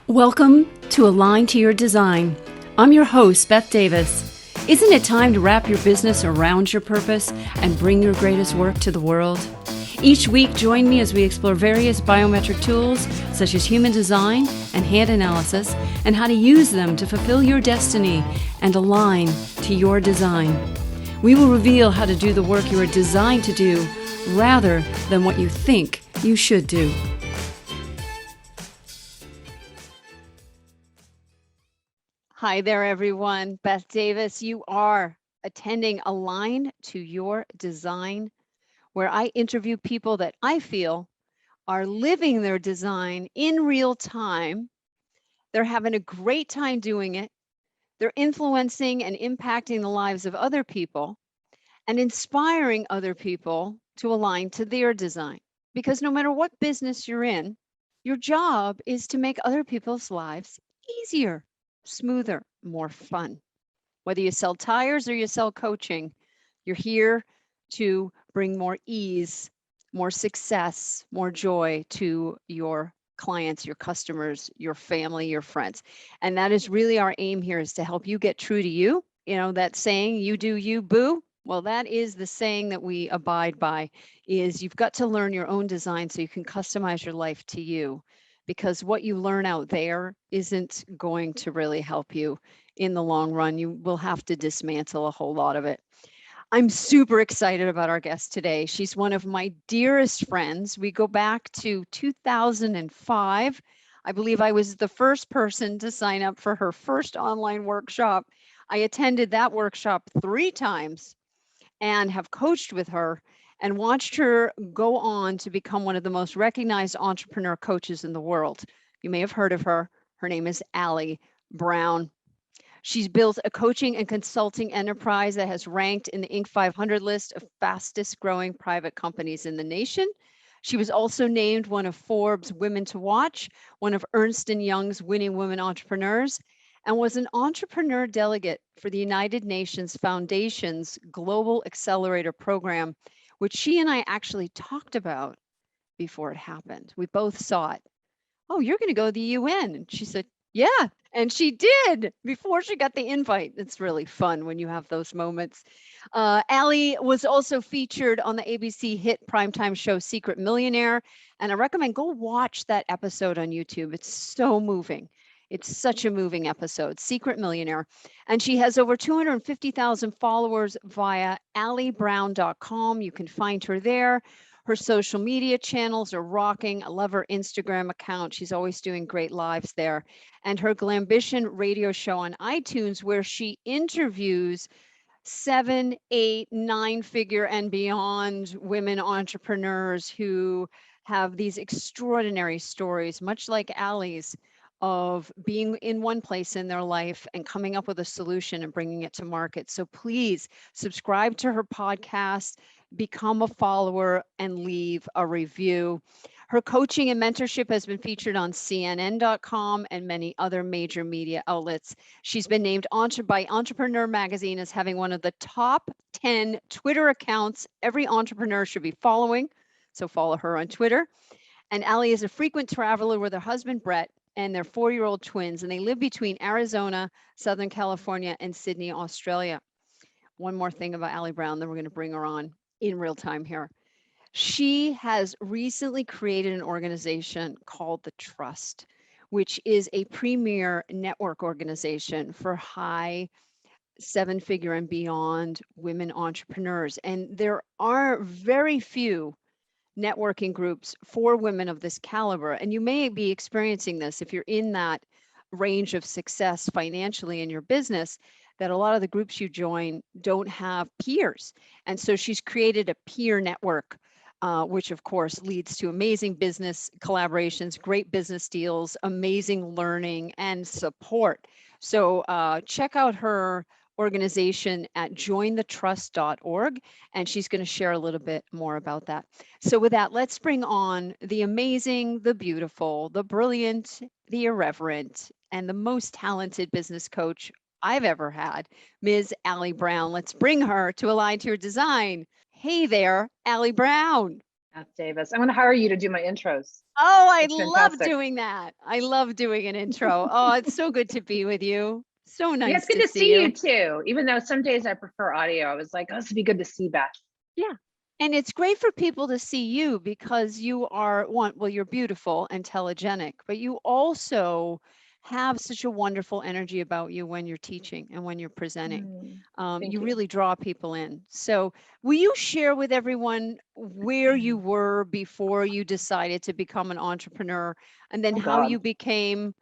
Welcome to Align to Your Design. I'm your host, Beth Davis. Isn't it time to wrap your business around your purpose and bring your greatest work to the world? Each week, join me as we explore various biometric tools such as human design and hand analysis and how to use them to fulfill your destiny and align to your design. We will reveal how to do the work you are designed to do rather than what you think you should do. Hi there, everyone. Beth Davis. You are attending Align to Your Design, where I interview people that I feel are living their design in real time. They're having a great time doing it. They're influencing and impacting the lives of other people and inspiring other people to align to their design. Because no matter what business you're in, your job is to make other people's lives easier, smoother, more fun. Whether you sell tires or you sell coaching, you're here to bring more ease, more success, more joy to your clients, your customers, your family, your friends. And that is really our aim here, is to help you get true to you. You know, that saying, you do you, boo. Well, that is the saying that we abide by, is you've got to learn your own design so you can customize your life to you, because what you learn out there isn't going to really help you in the long run. You will have to dismantle a whole lot of it. I'm super excited about our guest today. She's one of my dearest friends. We go back to 2005. I believe I was the first person to sign up for her first online workshop. I attended that workshop 3 times and have coached with her and watched her go on to become one of the most recognized entrepreneur coaches in the world. You may have heard of her. Her name is Allie Brown. She's built a coaching and consulting enterprise that has ranked in the Inc. 500 list of fastest growing private companies in the nation. She was also named one of Forbes' Women to Watch, one of Ernst & Young's Winning Women Entrepreneurs, and was an entrepreneur delegate for the United Nations Foundation's Global Accelerator Program, which she and I actually talked about before it happened. We both saw it. Oh, you're going to go to the UN. And she said, yeah. And she did before she got the invite. It's really fun when you have those moments. Allie was also featured on the ABC hit primetime show Secret Millionaire. And I recommend go watch that episode on YouTube. It's so moving. It's such a moving episode, Secret Millionaire. And she has over 250,000 followers via alliebrown.com. You can find her there. Her social media channels are rocking. I love her Instagram account. She's always doing great lives there. And her Glambition radio show on iTunes, where she interviews 7, 8, 9-figure and beyond women entrepreneurs who have these extraordinary stories, much like Allie's, of being in one place in their life and coming up with a solution and bringing it to market. So please subscribe to her podcast, become a follower, and leave a review. Her coaching and mentorship has been featured on CNN.com and many other major media outlets. She's been named by Entrepreneur Magazine as having one of the top 10 Twitter accounts every entrepreneur should be following. So follow her on Twitter. And Allie is a frequent traveler with her husband, Brett, and their 4-year-old twins, and they live between Arizona, Southern California, and Sydney, Australia. One more thing about Allie Brown, then we're going to bring her on in real time here. She has recently created an organization called The Trust, which is a premier network organization for high 7-figure and beyond women entrepreneurs. And there are very few networking groups for women of this caliber. And you may be experiencing this if you're in that range of success financially in your business, that a lot of the groups you join don't have peers. And so she's created a peer network, which of course leads to amazing business collaborations, great business deals, amazing learning and support. So check out her organization at jointhetrust.org, and she's going to share a little bit more about that. So with that, let's bring on the amazing, the beautiful, the brilliant, the irreverent, and the most talented business coach I've ever had, Ms. Allie Brown. Let's bring her to Align to Your Design. Hey there, Allie Brown. Beth Davis. I'm going to hire you to do my intros. Oh, I It's love fantastic. doing that. I love doing an intro. Oh, it's so good to be with you. So Yeah, it's nice good to to see see you you. too. Even though some days I prefer audio, I was like, oh, this would be good to see Beth. Yeah. And it's great for people to see you because you are well, you're beautiful and telegenic, but you also have such a wonderful energy about you when you're teaching and when you're presenting. Thank You you. really draw people in. So, will you share with everyone where you were before you decided to become an entrepreneur and then Oh how God. you became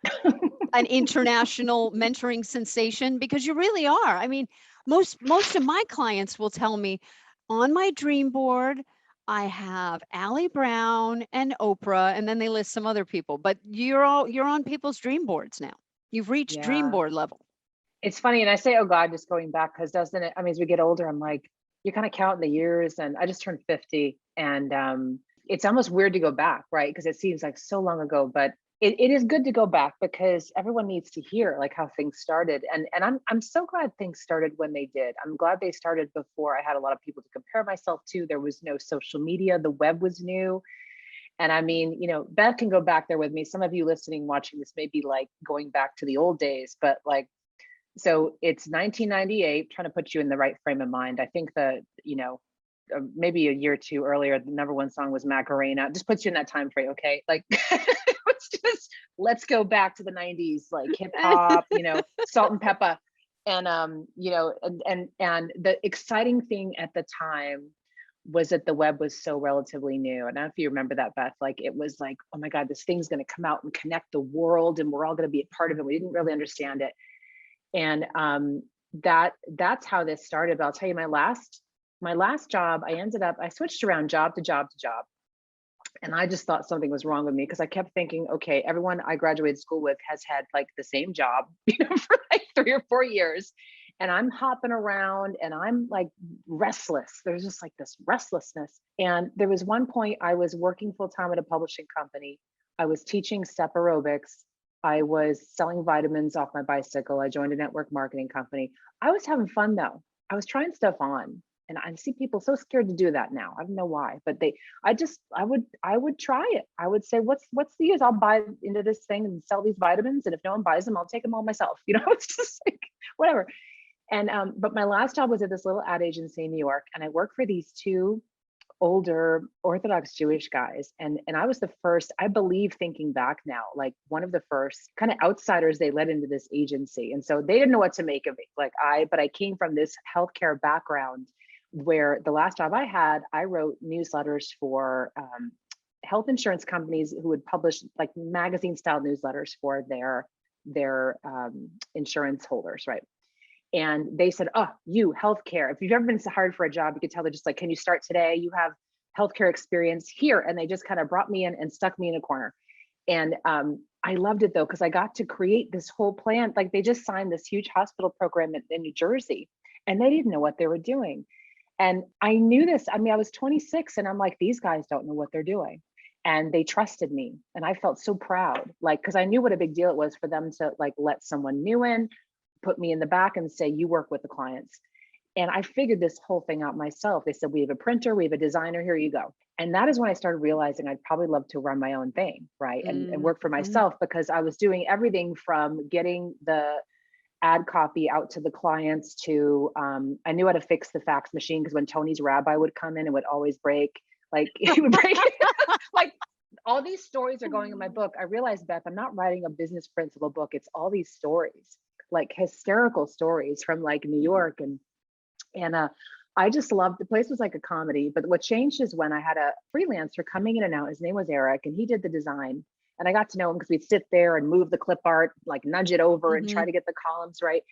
an international mentoring sensation? Because you really are. I mean, most of my clients will tell me on my dream board, I have Allie Brown and Oprah, and then they list some other people, but you're on people's dream boards now. You've reached dream Yeah. board level. It's funny. And I say, oh God, just going back, because doesn't it, I mean, as we get older, I'm like, you kind of count the years, and I just turned 50, and it's almost weird to go back, right? Because it seems like so long ago, but it is good to go back because everyone needs to hear like how things started. And I'm so glad things started when they did. I'm glad they started before I had a lot of people to compare myself to. There was no social media, the web was new. And I mean, Beth can go back there with me. Some of you listening, watching this may be like going back to the old days, but like, so it's 1998, trying to put you in the right frame of mind. I think maybe a year or two earlier, the number one song was Macarena. Just puts you in that time frame, okay? Like, let's go back to the 90s, like hip hop, Salt and Pepper. And the exciting thing at the time was that the web was so relatively new. And I don't know if you remember that, Beth, like it was like, oh my God, this thing's going to come out and connect the world and we're all going to be a part of it. We didn't really understand it. And that's how this started. But I'll tell you, my last job, I switched around job to job to job. And I just thought something was wrong with me because I kept thinking, okay, everyone I graduated school with has had like the same job, for like 3 or 4 years. And I'm hopping around and I'm like restless. There's just like this restlessness. And there was one point I was working full time at a publishing company. I was teaching step aerobics. I was selling vitamins off my bicycle. I joined a network marketing company. I was having fun though. I was trying stuff on. And I see people so scared to do that now. I don't know why, but I would try it. I would say, what's the use? I'll buy into this thing and sell these vitamins. And if no one buys them, I'll take them all myself. It's just like, whatever. And, but my last job was at this little ad agency in New York. And I worked for these two older Orthodox Jewish guys. And I was the first, I believe, thinking back now, like one of the first kind of outsiders they let into this agency. And so they didn't know what to make of me. But I came from this healthcare background where the last job I had, I wrote newsletters for health insurance companies who would publish like magazine style newsletters for their insurance holders, right? And they said, oh, you healthcare, if you've ever been hired for a job, you could tell they're just like, can you start today? You have healthcare experience here. And they just kind of brought me in and stuck me in a corner. And I loved it though, because I got to create this whole plan. Like they just signed this huge hospital program in New Jersey and they didn't know what they were doing. And I knew this. I mean, I was 26 and I'm like, these guys don't know what they're doing. And they trusted me. And I felt so proud, like, because I knew what a big deal it was for them to like let someone new in, put me in the back and say, you work with the clients. And I figured this whole thing out myself. They said, we have a printer, we have a designer, here you go. And that is when I started realizing I'd probably love to run my own thing, right? And work for myself, because I was doing everything from getting the ad copy out to the clients to I knew how to fix the fax machine, because when Tony's rabbi would come in, it would always break. Like he would break like all these stories are going in my book. I realized, Beth, I'm not writing a business principle book. It's all these stories, like hysterical stories from like New York. And I just loved, the place was like a comedy. But what changed is when I had a freelancer coming in and out. His name was Eric, and he did the design. And I got to know him because we'd sit there and move the clip art, like nudge it over and try to get the columns right.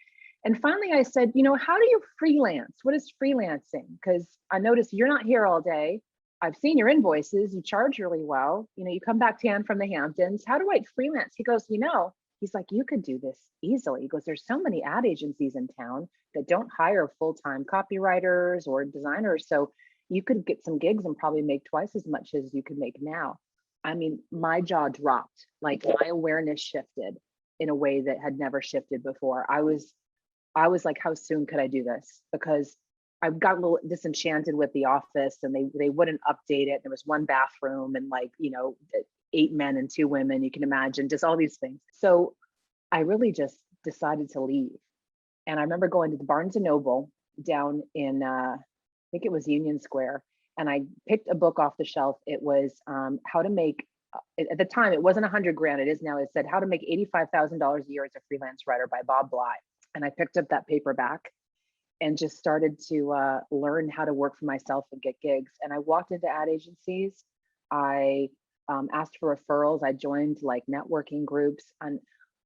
And finally I said, how do you freelance? What is freelancing? Because I noticed you're not here all day. I've seen your invoices. You charge really well. You come back from the Hamptons. How do I freelance? He goes, he's like, you could do this easily. He goes, there's so many ad agencies in town that don't hire full-time copywriters or designers. So you could get some gigs and probably make twice as much as you could make now. I mean, my jaw dropped, like my awareness shifted in a way that had never shifted before. I was like, how soon could I do this? Because I got a little disenchanted with the office, and they wouldn't update it. There was one bathroom and, like, 8 men and 2 women, you can imagine, just all these things. So I really just decided to leave. And I remember going to the Barnes and Noble down in, I think it was Union Square, and I picked a book off the shelf. It was how to make, at the time, it wasn't 100 grand, it is now. It said how to make $85,000 a year as a freelance writer by Bob Bly. And I picked up that paperback and just started to learn how to work for myself and get gigs. And I walked into ad agencies. I asked for referrals. I joined like networking groups. And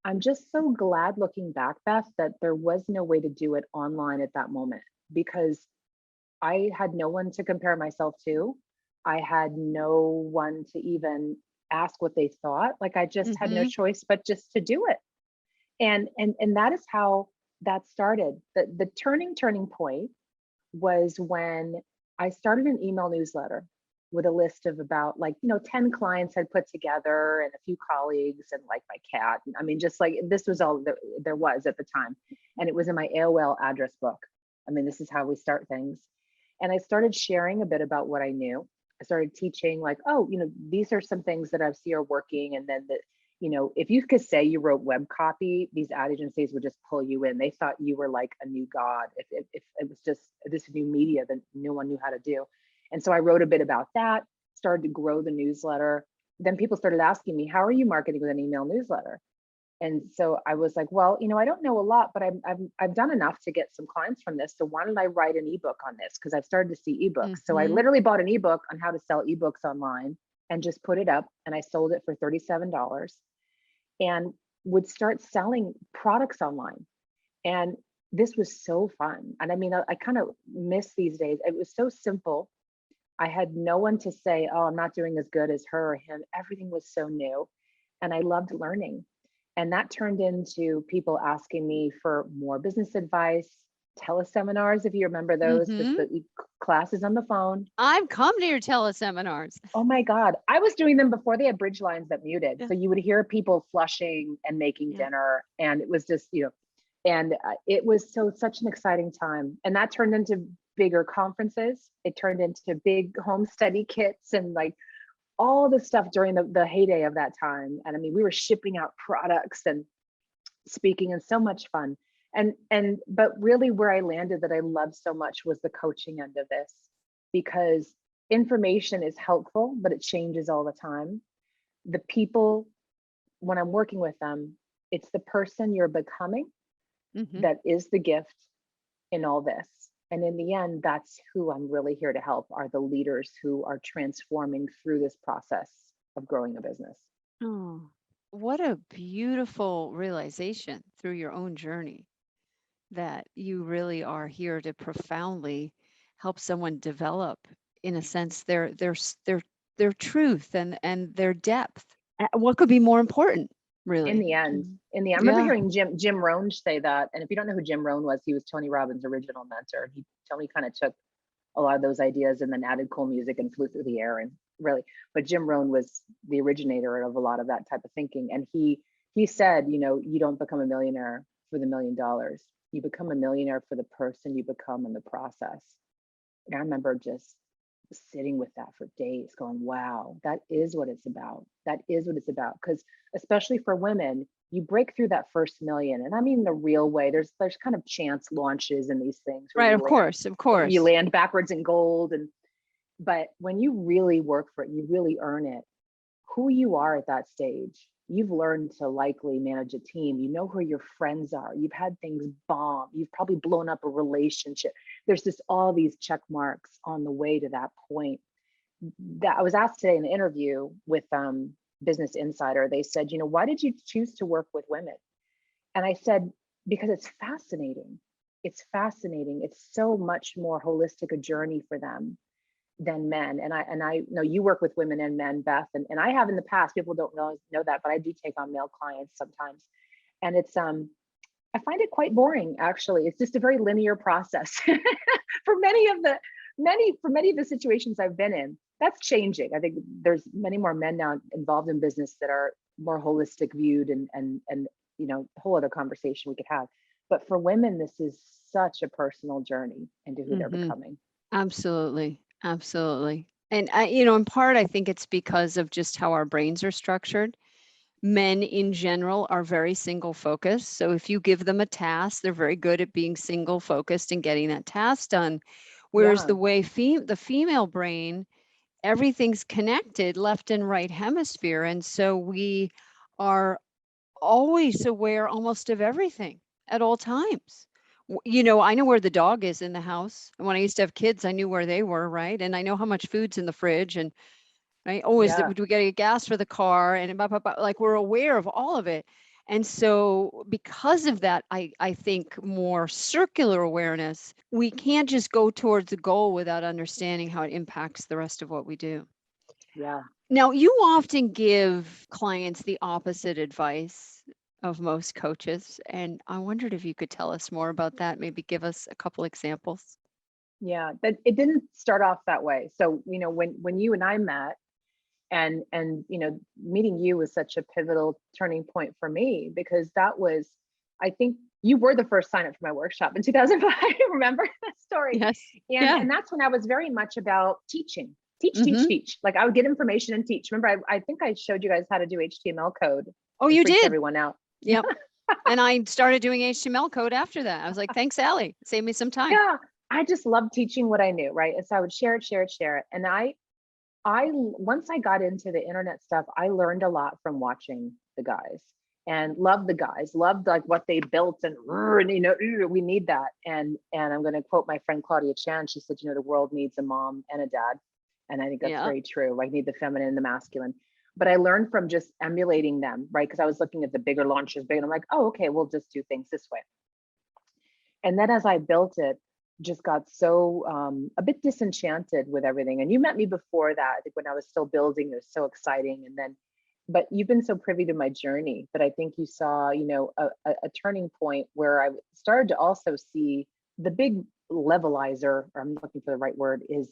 I'm just so glad, looking back, Beth, that there was no way to do it online at that moment, because I had no one to compare myself to. I had no one to even ask what they thought. Like, I just had no choice but just to do it. And that is how that started. The turning point was when I started an email newsletter with a list of about, like, 10 clients I'd put together, and a few colleagues, and like my cat. I mean, just like, this was all there was at the time. And it was in my AOL address book. I mean, this is how we start things. And I started sharing a bit about what I knew. I started teaching, like, oh, these are some things that I see are working. And then if you could say you wrote web copy, these ad agencies would just pull you in. They thought you were like a new god. If it was just this new media that no one knew how to do. And so I wrote a bit about that, started to grow the newsletter. Then people started asking me, how are you marketing with an email newsletter? And so I was like, well, I don't know a lot, but I've done enough to get some clients from this. So why don't I write an ebook on this? Because I've started to see ebooks. So I literally bought an ebook on how to sell ebooks online and just put it up, and I sold it for $37 and would start selling products online. And this was so fun. And I mean, I kind of miss these days. It was so simple. I had no one to say, oh, I'm not doing as good as her or him. Everything was so new. And I loved learning. And that turned into people asking me for more business advice, teleseminars, if you remember those, just the classes on the phone. I've come to your teleseminars. Oh my God. I was doing them before they had bridge lines that muted. So you would hear people flushing and making dinner. And it was just, and it was such an exciting time. And that turned into bigger conferences. It turned into big home study kits and like all the stuff during the heyday of that time. And I mean, we were shipping out products and speaking, and so much fun. But really where I landed that I loved so much was the coaching end of this, because information is helpful, but it changes all the time. The people, when I'm working with them, it's the person you're becoming that is the gift in all this. And in the end, that's who I'm really here to help, are the leaders who are transforming through this process of growing a business. Oh, what a beautiful realization through your own journey, that you really are here to profoundly help someone develop, in a sense, their truth and their depth. What could be more important, really? In the end, I remember hearing Jim Rohn say that. And if you don't know who Jim Rohn was, he was Tony Robbins' original mentor. Tony kind of took a lot of those ideas and then added cool music and flew through the air, and really, but Jim Rohn was the originator of a lot of that type of thinking. And he said, you don't become a millionaire for the $1 million. You become a millionaire for the person you become in the process. And I remember just sitting with that for days going, wow, that is what it's about. That is what it's about. Because especially for women, you break through that first million. And I mean, the real way, there's kind of chance launches in these things. Right. Of course. You land backwards in gold. But when you really work for it, you really earn it. Who you are at that stage, you've learned to likely manage a team. You know who your friends are. You've had things bomb. You've probably blown up a relationship. There's just all these check marks on the way to that point. That I was asked today in an interview with Business Insider. They said, why did you choose to work with women? And I said, because it's fascinating. It's fascinating. It's so much more holistic a journey for them than men. And I know you work with women and men, Beth, and I have in the past. People don't know that, but I do take on male clients sometimes. And it's I find it quite boring, actually. It's just a very linear process for many of the situations I've been in. That's changing. I think there's many more men now involved in business that are more holistic viewed, and a whole other conversation we could have. But for women, this is such a personal journey into who they're Hmm. becoming. Absolutely. Absolutely. And in part, I think it's because of just how our brains are structured. Men in general are very single focused. So if you give them a task, they're very good at being single focused and getting that task done. Whereas Yeah. the way the female brain, everything's connected left and right hemisphere. And so we are always aware almost of everything at all times. I know where the dog is in the house. And when I used to have kids, I knew where they were, right? And I know how much food's in the fridge and right. Oh, Yeah. do we get gas for the car? And blah, blah, blah. Like we're aware of all of it. And so because of that, I think more circular awareness, we can't just go towards the goal without understanding how it impacts the rest of what we do. Yeah. Now, you often give clients the opposite advice of most coaches. And I wondered if you could tell us more about that, maybe give us a couple examples. Yeah. But it didn't start off that way. So, when you and I met, and meeting you was such a pivotal turning point for me, because that was, I think you were the first sign up for my workshop in 2005. Remember that story? Yes. and Yeah. and that's when I was very much about teaching, teach, teach, Hmm. teach. Like I would get information and teach. Remember, I think I showed you guys how to do HTML code Oh, and you freaked did. everyone out. Yep. And I started doing HTML code after that. I was like, thanks, Allie. Save me some time. Yeah, I just loved teaching what I knew, right? And so I would share it, share it, share it. And once I got into the internet stuff, I learned a lot from watching the guys, and loved the guys, loved like what they built, and we need that. And I'm going to quote my friend Claudia Chan. She said, the world needs a mom and a dad. And I think that's Yeah. very true. Like need the feminine and the masculine. But I learned from just emulating them, right? Because I was looking at the bigger launches, and I'm like, oh, okay, we'll just do things this way. And then as I built it, just got so a bit disenchanted with everything. And you met me before that, I think when I was still building. It was so exciting. And then, but you've been so privy to my journey that I think you saw, a turning point where I started to also see the big levelizer, or I'm looking for the right word, is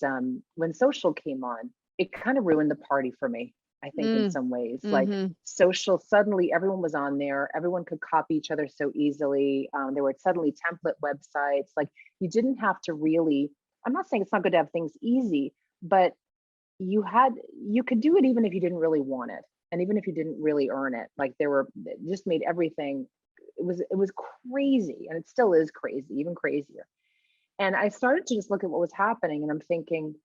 when social came on, it kind of ruined the party for me. I think in Mm. some ways, like Mm-hmm. social, suddenly everyone was on there, everyone could copy each other so easily. There were suddenly template websites. Like you didn't have to really, I'm not saying it's not good to have things easy, but you could do it even if you didn't really want it, and even if you didn't really earn it. Like it just made everything, it was crazy, and it still is crazy, even crazier. And I started to just look at what was happening, and I'm thinking,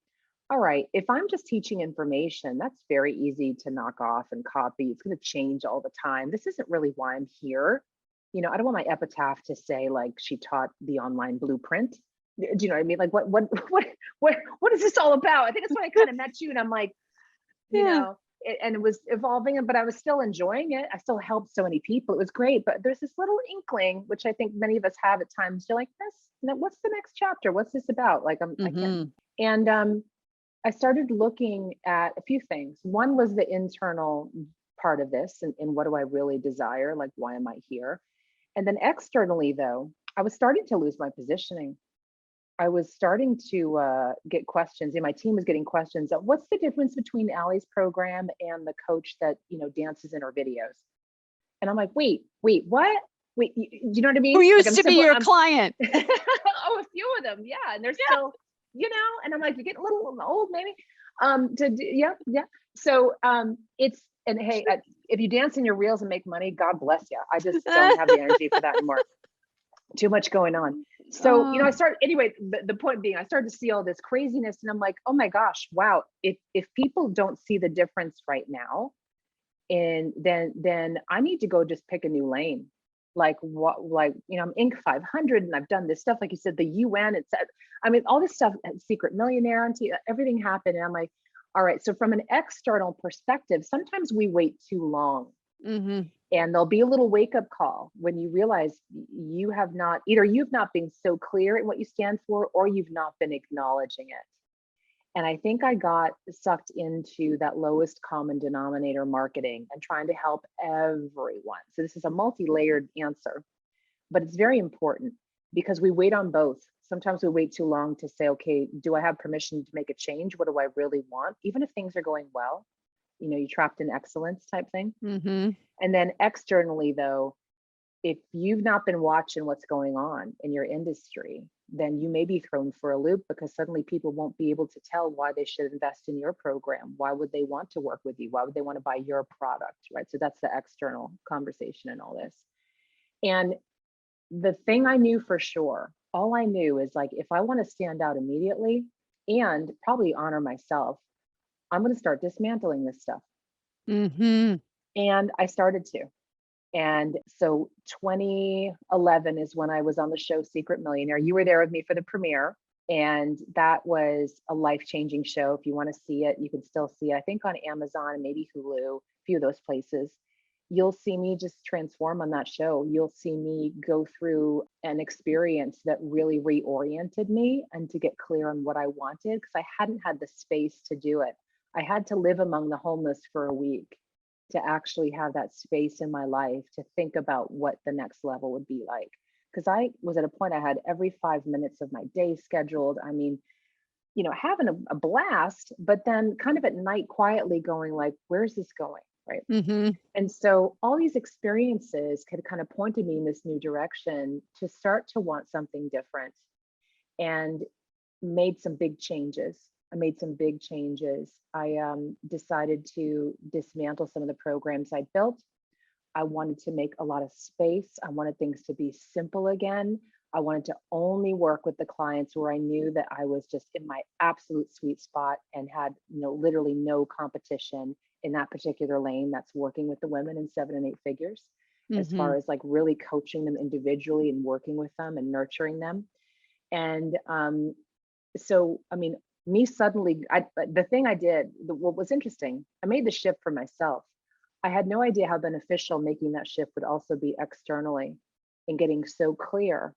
all right, if I'm just teaching information, that's very easy to knock off and copy. It's going to change all the time. This isn't really why I'm here. I don't want my epitaph to say like she taught the online blueprint. Do you know what I mean? Like what is this all about? I think it's when I kind of met you, and I'm like, Yeah. and it was evolving, but I was still enjoying it. I still helped so many people. It was great. But there's this little inkling, which I think many of us have at times. You're like, what's the next chapter? What's this about? Like I can't. Mm-hmm. And I started looking at a few things. One was the internal part of this, and what do I really desire? Like, why am I here? And then externally, though, I was starting to lose my positioning. I was starting to get questions, and my team was getting questions of what's the difference between Allie's program and the coach that dances in her videos. And I'm like, wait, what? Wait, do you know what I Who mean? Like used I'm to be simple. your client? Oh, a few of them, yeah, and they're still, and I'm like, you're getting a little old, maybe. Yeah, yeah. So it's, and hey, if you dance in your reels and make money, God bless you. I just don't have the energy for that anymore. Too much going on. So, Oh. I started anyway. The point being, I started to see all this craziness, and I'm like, oh my gosh, wow. If people don't see the difference right now, and then I need to go just pick a new lane. Like what, like, I'm Inc. 500, and I've done this stuff, like you said, the UN, it's, I mean, all this stuff, Secret Millionaire, and everything happened. And I'm like, all right, so from an external perspective, sometimes we wait too long. Mm-hmm. And there'll be a little wake up call when you realize you've not been so clear in what you stand for, or you've not been acknowledging it. And I think I got sucked into that lowest common denominator marketing and trying to help everyone. So this is a multi-layered answer, but it's very important because we wait on both. Sometimes we wait too long to say, okay, do I have permission to make a change? What do I really want? Even if things are going well, you're trapped in excellence type thing. Mm-hmm. And then externally, though, if you've not been watching what's going on in your industry, then you may be thrown for a loop, because suddenly people won't be able to tell why they should invest in your program. Why would they want to work with you? Why would they want to buy your product, right? So that's the external conversation in all this. And the thing I knew for sure, all I knew is like, if I want to stand out immediately and probably honor myself, I'm going to start dismantling this stuff. Mm-hmm. And I started to. And so 2011 is when I was on the show Secret Millionaire. You were there with me for the premiere. And that was a life-changing show. If you want to see it, you can still see it, I think on Amazon and maybe Hulu, a few of those places. You'll see me just transform on that show. You'll see me go through an experience that really reoriented me and to get clear on what I wanted, because I hadn't had the space to do it. I had to live among the homeless for a week to actually have that space in my life to think about what the next level would be like. Because I was at a point, I had every 5 minutes of my day scheduled. I mean, having a blast, but then kind of at night quietly going like, where's this going? Right. Mm-hmm. And so all these experiences had kind of pointed me in this new direction to start to want something different, and made some big changes. I made some big changes. I decided to dismantle some of the programs I built. I wanted to make a lot of space. I wanted things to be simple again. I wanted to only work with the clients where I knew that I was just in my absolute sweet spot and had literally no competition in that particular lane. That's working with the women in 7 and 8 figures, as Mm-hmm. far as like really coaching them individually and working with them and nurturing them. And so, I mean, me suddenly, the thing I did, what was interesting, I made the shift for myself. I had no idea how beneficial making that shift would also be externally, and getting so clear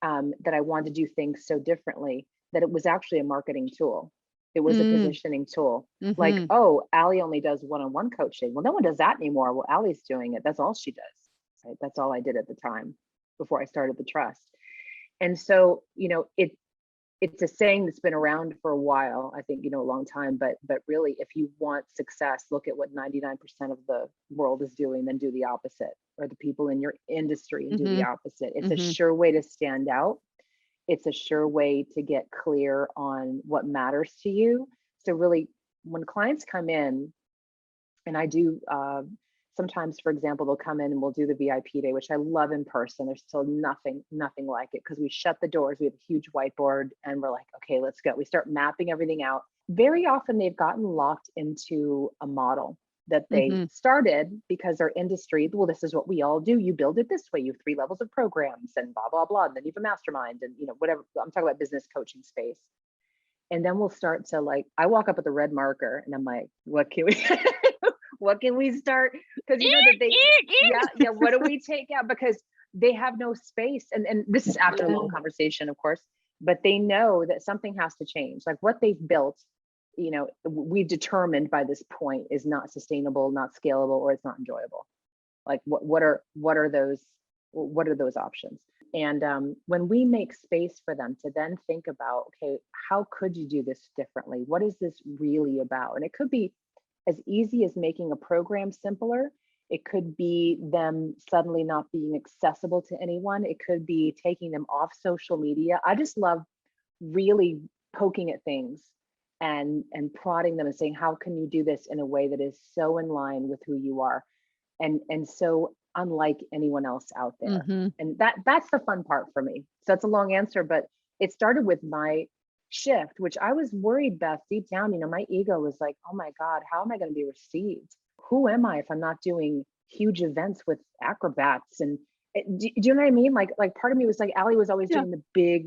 that I wanted to do things so differently, that it was actually a marketing tool. It was a positioning tool. Like, Mm-hmm. oh, Allie only does one-on-one coaching. Well, no one does that anymore. Well, Allie's doing it. That's all she does. Right? That's all I did at the time before I started the trust. And so, it's a saying that's been around for a while, I think, a long time, but really, if you want success, look at what 99% of the world is doing, then do the opposite, or the people in your industry, and do the Mm-hmm. opposite. It's a Mm-hmm. sure way to stand out. It's a sure way to get clear on what matters to you. So really, when clients come in, and I do sometimes, for example, they'll come in and we'll do the VIP day, which I love in person. There's still nothing like it, because we shut the doors, we have a huge whiteboard, and we're like, okay, let's go. We start mapping everything out. Very often they've gotten locked into a model that they Mm-hmm. started because our industry, well, this is what we all do. You build it this way. You have 3 levels of programs and blah, blah, blah. And then you have a mastermind and, whatever. I'm talking about business coaching space. And then we'll start to like, I walk up with a red marker and I'm like, what can we, what can we start? Because that they, yeah, what do we take out? Because they have no space. And this is after a long conversation, of course, but they know that something has to change. Like what they've built, we've determined by this point is not sustainable, not scalable, or it's not enjoyable. Like what are those options? And when we make space for them to then think about, okay, how could you do this differently? What is this really about? And it could be as easy as making a program simpler. It could be them suddenly not being accessible to anyone. It could be taking them off social media. I just love really poking at things and prodding them and saying, how can you do this in a way that is so in line with who you are, and so unlike anyone else out there. Mm-hmm. And that's the fun part for me. So that's a long answer, but it started with my shift, which I was worried, Beth, deep down, my ego was like, oh my God, how am I going to be received? Who am I if I'm not doing huge events with acrobats? And do you know what I mean? Like part of me was like, Allie was always Yeah. doing the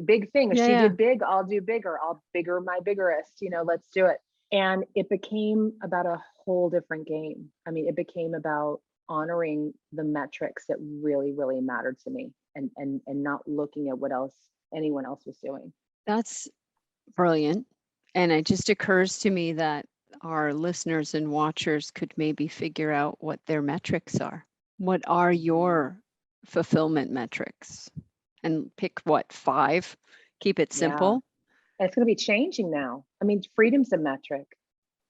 big thing. If Yeah. she Yeah. did big, I'll do bigger. I'll bigger my biggerest, let's do it. And it became about a whole different game. I mean, it became about honoring the metrics that really, really mattered to me, and not looking at what else anyone else was doing. That's brilliant. And it just occurs to me that our listeners and watchers could maybe figure out what their metrics are. What are your fulfillment metrics? And pick what, 5? Keep it Yeah. simple. And it's going to be changing now. I mean, freedom's a metric.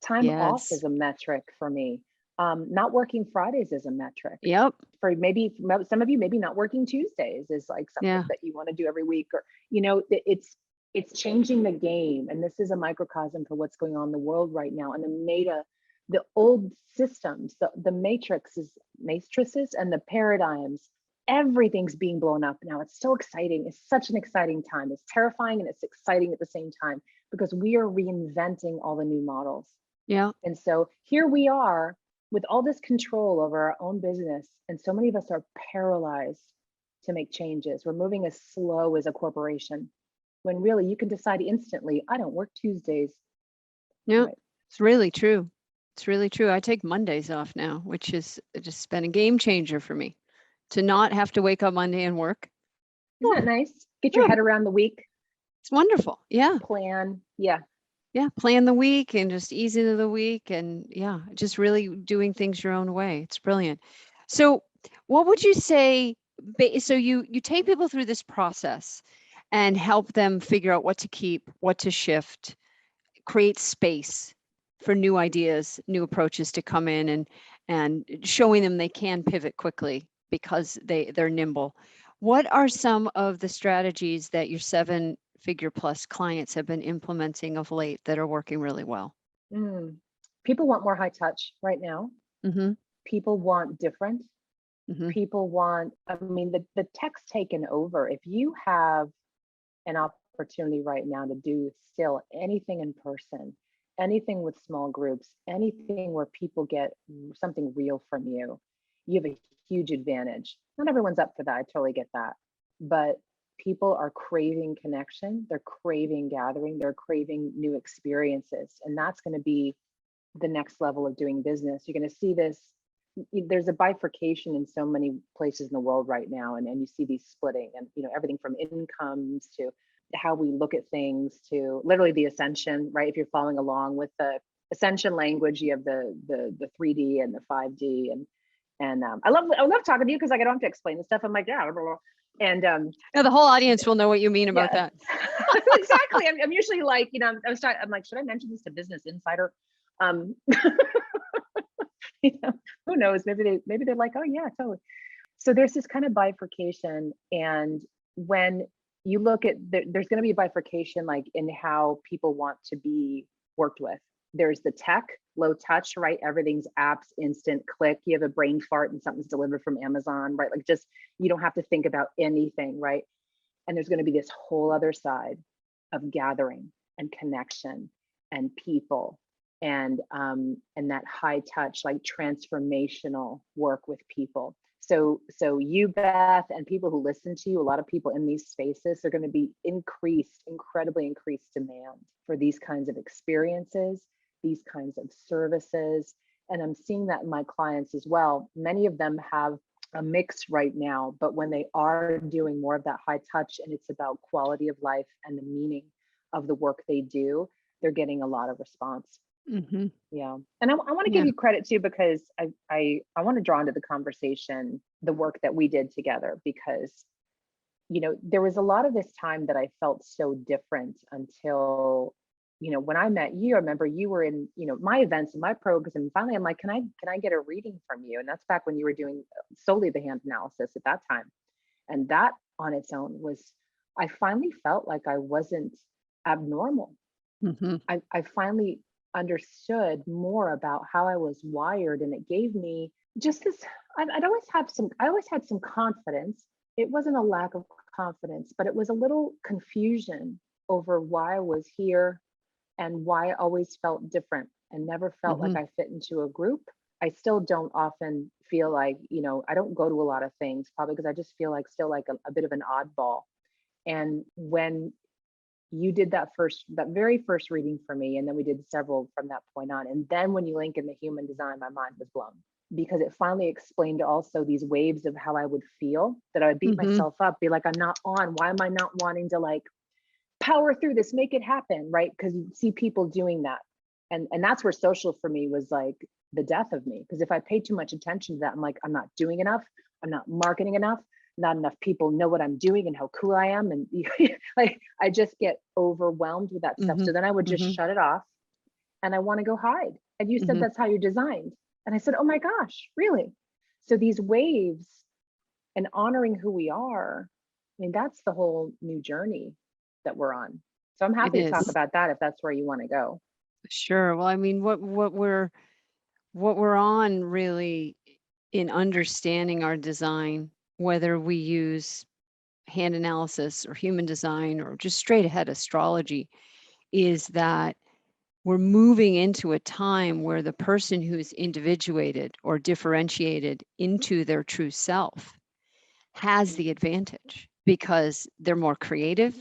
Time off Yes. is a metric for me. Not working Fridays is a metric. Yep. For maybe some of you, maybe not working Tuesdays is like something Yeah. that you want to do every week, or it's changing the game. And this is a microcosm for what's going on in the world right now. And the old systems, the matrices and the paradigms, everything's being blown up now. It's so exciting. It's such an exciting time. It's terrifying and it's exciting at the same time, because we are reinventing all the new models. Yeah. And so here we are with all this control over our own business. And so many of us are paralyzed to make changes. We're moving as slow as a corporation, when really you can decide instantly, I don't work Tuesdays. Yeah. Right. It's really true. It's really true. I take Mondays off now, which is just been a game changer for me, to not have to wake up Monday and work. Isn't that nice? Get your head around the week. It's wonderful. Yeah. Plan. Yeah. Yeah. Plan the week and just ease into the week. And yeah, just really doing things your own way. It's brilliant. So what would you say? So you take people through this process and help them figure out what to keep, what to shift, create space for new ideas, new approaches to come in, and showing them they can pivot quickly because they're nimble. What are some of the strategies that your 7-figure plus clients have been implementing of late that are working really well? People want more high touch right now. Mm-hmm. People want different. Mm-hmm. People want, the tech's taken over. If you have an opportunity right now to do still anything in person, anything with small groups, anything where people get something real from you, you have a huge advantage. Not everyone's up for that. I totally get that. But people are craving connection. They're craving gathering. They're craving new experiences. And that's going to be the next level of doing business. You're going to see this. There's a bifurcation in so many places in the world right now. And you see these splitting, and everything from incomes to how we look at things to literally the ascension, right? If you're following along with the ascension language, you have the 3D and the 5D, and I love talking to you, because I don't have to explain the stuff. I'm like, yeah, blah, blah, blah. And now the whole audience will know what you mean about that. Exactly. I'm usually like, I'm like, should I mention this to Business Insider? Who knows? Maybe they're like, oh yeah, totally. So there's this kind of bifurcation, and when you look at there's going to be a bifurcation, like in how people want to be worked with. There's the tech, low touch, right? Everything's apps, instant click. You have a brain fart and something's delivered from Amazon, right? Like, just, you don't have to think about anything, right? And there's going to be this whole other side of gathering and connection and people, and that high touch, like transformational work with people. So you, Beth, and people who listen to you, a lot of people in these spaces are going to be incredibly increased demand for these kinds of experiences, these kinds of services. And I'm seeing that in my clients as well. Many of them have a mix right now, but when they are doing more of that high touch, and it's about quality of life and the meaning of the work they do, they're getting a lot of response. Mm-hmm. Yeah. And I want to give you credit too, because I want to draw into the conversation the work that we did together, because there was a lot of this time that I felt so different until when I met you. I remember you were in my events and my programs, and finally I'm like, can I get a reading from you? And that's back when you were doing solely the hand analysis at that time. And that on its own was, I finally felt like I wasn't abnormal. Mm-hmm. I finally understood more about how I was wired, and it gave me just this. I always had some confidence. It wasn't a lack of confidence, but it was a little confusion over why I was here and why I always felt different and never felt like I fit into a group. I still don't often feel like, I don't go to a lot of things, probably because I just feel like still like a bit of an oddball. And when you did that very first reading for me, and then we did several from that point on, and then when you link in the human design, my mind was blown, because it finally explained also these waves of how I would feel, that I would beat myself up, be like, I'm not on. Why am I not wanting to like power through this, make it happen, right? Because you see people doing that, and that's where social for me was like the death of me, because if I paid too much attention to that, I'm like, I'm not doing enough, I'm not marketing enough, not enough people know what I'm doing and how cool I am. And like, I just get overwhelmed with that stuff. So then I would just shut it off, and I want to go hide. And you said that's how you're designed. And I said, oh my gosh, really? So these waves and honoring who we are, I mean, that's the whole new journey that we're on. So I'm It happy to talk is. about that if that's where you want to go. Sure. Well, I mean, what we're on really in understanding our design, whether we use hand analysis or human design or just straight ahead astrology, is that we're moving into a time where the person who's individuated or differentiated into their true self has the advantage because they're more creative.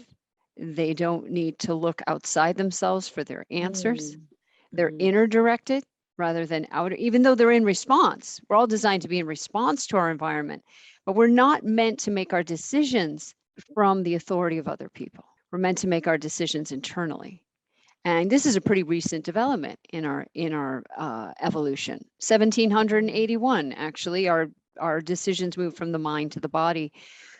They don't need to look outside themselves for their answers. They're Mm-hmm. inner directed rather than outer, even though they're in response. We're all designed to be in response to our environment, but we're not meant to make our decisions from the authority of other people. We're meant to make our decisions internally. And this is a pretty recent development in our evolution. 1781, actually, our decisions moved from the mind to the body.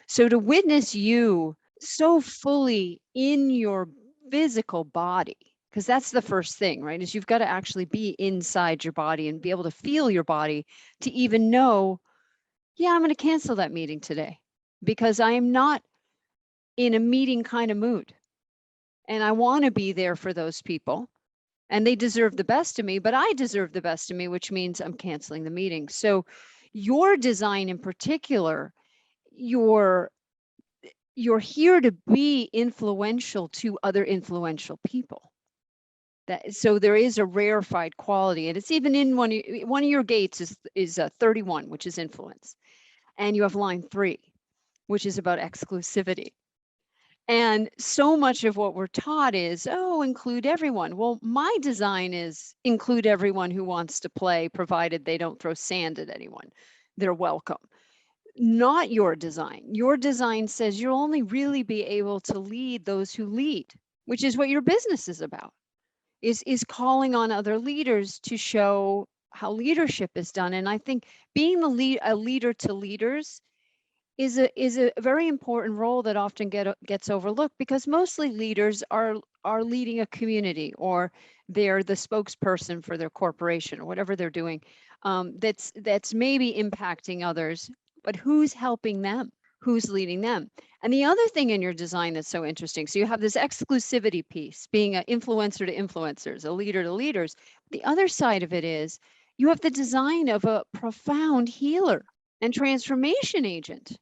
So to witness you so fully in your physical body, because that's the first thing, right? Is you've got to actually be inside your body and be able to feel your body to even know, yeah, I'm going to cancel that meeting today because I am not in a meeting kind of mood. And I want to be there for those people. And they deserve the best of me, but I deserve the best of me, which means I'm canceling the meeting. So your design in particular, you're here to be influential to other influential people. That, so there is a rarefied quality, and it's even in one of your gates is 31, which is influence, and you have line 3, which is about exclusivity. And so much of what we're taught is, oh, include everyone. Well, my design is include everyone who wants to play, provided they don't throw sand at anyone. They're welcome. Not your design. Your design says you'll only really be able to lead those who lead, which is what your business is about, is calling on other leaders to show how leadership is done. And I think being a leader to leaders is a very important role that often gets overlooked because mostly leaders are leading a community or they're the spokesperson for their corporation or whatever they're doing, that's maybe impacting others, but who's helping them? Who's leading them? And the other thing in your design that's so interesting, so you have this exclusivity piece, being an influencer to influencers, a leader to leaders. The other side of it is you have the design of a profound healer and transformation agent.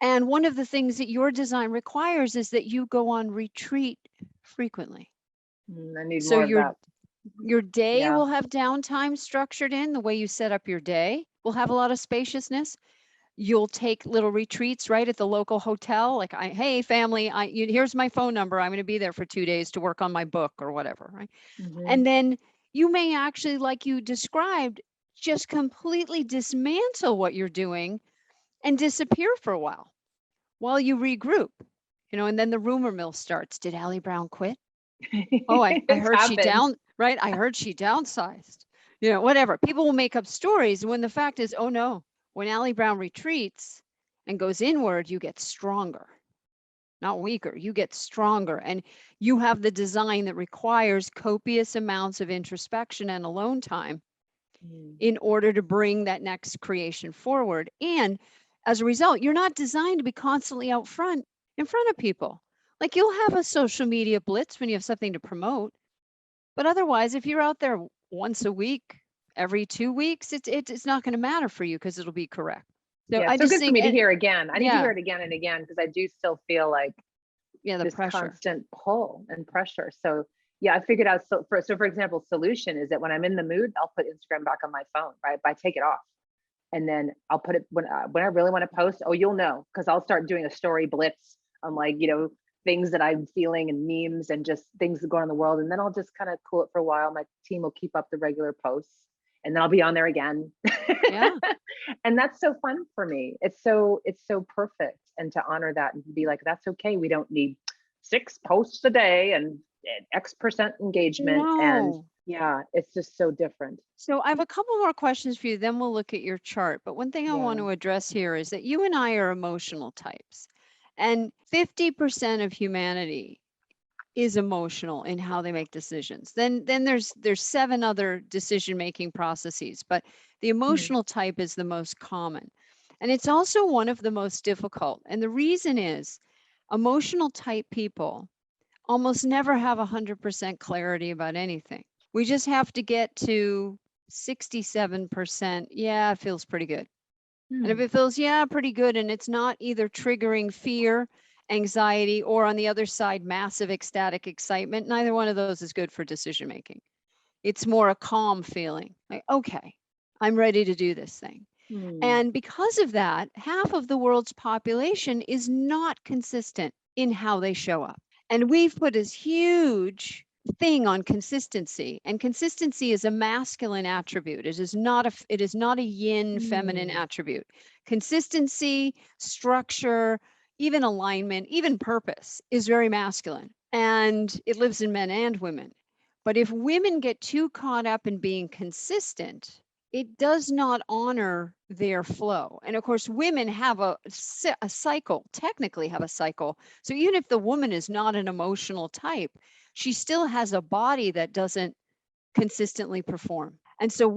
And one of the things that your design requires is that you go on retreat frequently. I need So more of that. your day Yeah. will have downtime structured in the way you set up your day. Will have a lot of spaciousness. You'll take little retreats right at the local hotel. Like, hey, family, here's my phone number. I'm going to be there for 2 days to work on my book or whatever, right? Mm-hmm. And then you may actually, like you described, just completely dismantle what you're doing and disappear for a while you regroup, and then the rumor mill starts. Did Allie Brown quit? Oh, I It's heard she happened. right? I heard she downsized, whatever. People will make up stories when the fact is, oh no, when Allie Brown retreats and goes inward, you get stronger, not weaker. You get stronger. And you have the design that requires copious amounts of introspection and alone time in order to bring that next creation forward. And as a result, you're not designed to be constantly out front in front of people. Like you'll have a social media blitz when you have something to promote, but otherwise, if you're out there once a week, every 2 weeks, it's not going to matter for you because it'll be correct. So Yeah, I so just good for think, me to hear again. I need to hear yeah, it again and again because I do still feel like the this pressure. constant pull and pressure. So yeah, I figured out. So for example, solution is that when I'm in the mood, I'll put Instagram back on my phone, right? But I take it off, and then I'll put it when I really want to post. Oh, you'll know because I'll start doing a story blitz on like things that I'm feeling and memes and just things that go on in the world, and then I'll just kind of cool it for a while. My team will keep up the regular posts, and then I'll be on there again. Yeah. And that's so fun for me. It's so perfect, and to honor that and be like, that's okay. We don't need 6 posts a day and X% engagement. And No. yeah, it's just so different. So I have a couple more questions for you, then we'll look at your chart. But one thing I want Yeah. to address here is that you and I are emotional types. And 50% of humanity is emotional in how they make decisions. Then there's 7 other decision-making processes, but the Mm, emotional type is the most common. And it's also one of the most difficult. And the reason is emotional type people almost never have 100% clarity about anything. We just have to get to 67%. Yeah, it feels pretty good. And if mm, it feels, yeah, pretty good, and it's not either triggering fear, anxiety, or on the other side, massive ecstatic excitement, neither one of those is good for decision making. It's more a calm feeling like, okay, I'm ready to do this thing. mm, And because of that, half of the world's population is not consistent in how they show up. And we've put this huge thing on consistency, and consistency is a masculine attribute. It is not a yin feminine mm, attribute. Consistency, structure, even alignment, even purpose is very masculine, and it lives in men and women. But if women get too caught up in being consistent, it does not honor their flow. And of course, women have a cycle, technically have a cycle. So even if the woman is not an emotional type, she still has a body that doesn't consistently perform. And so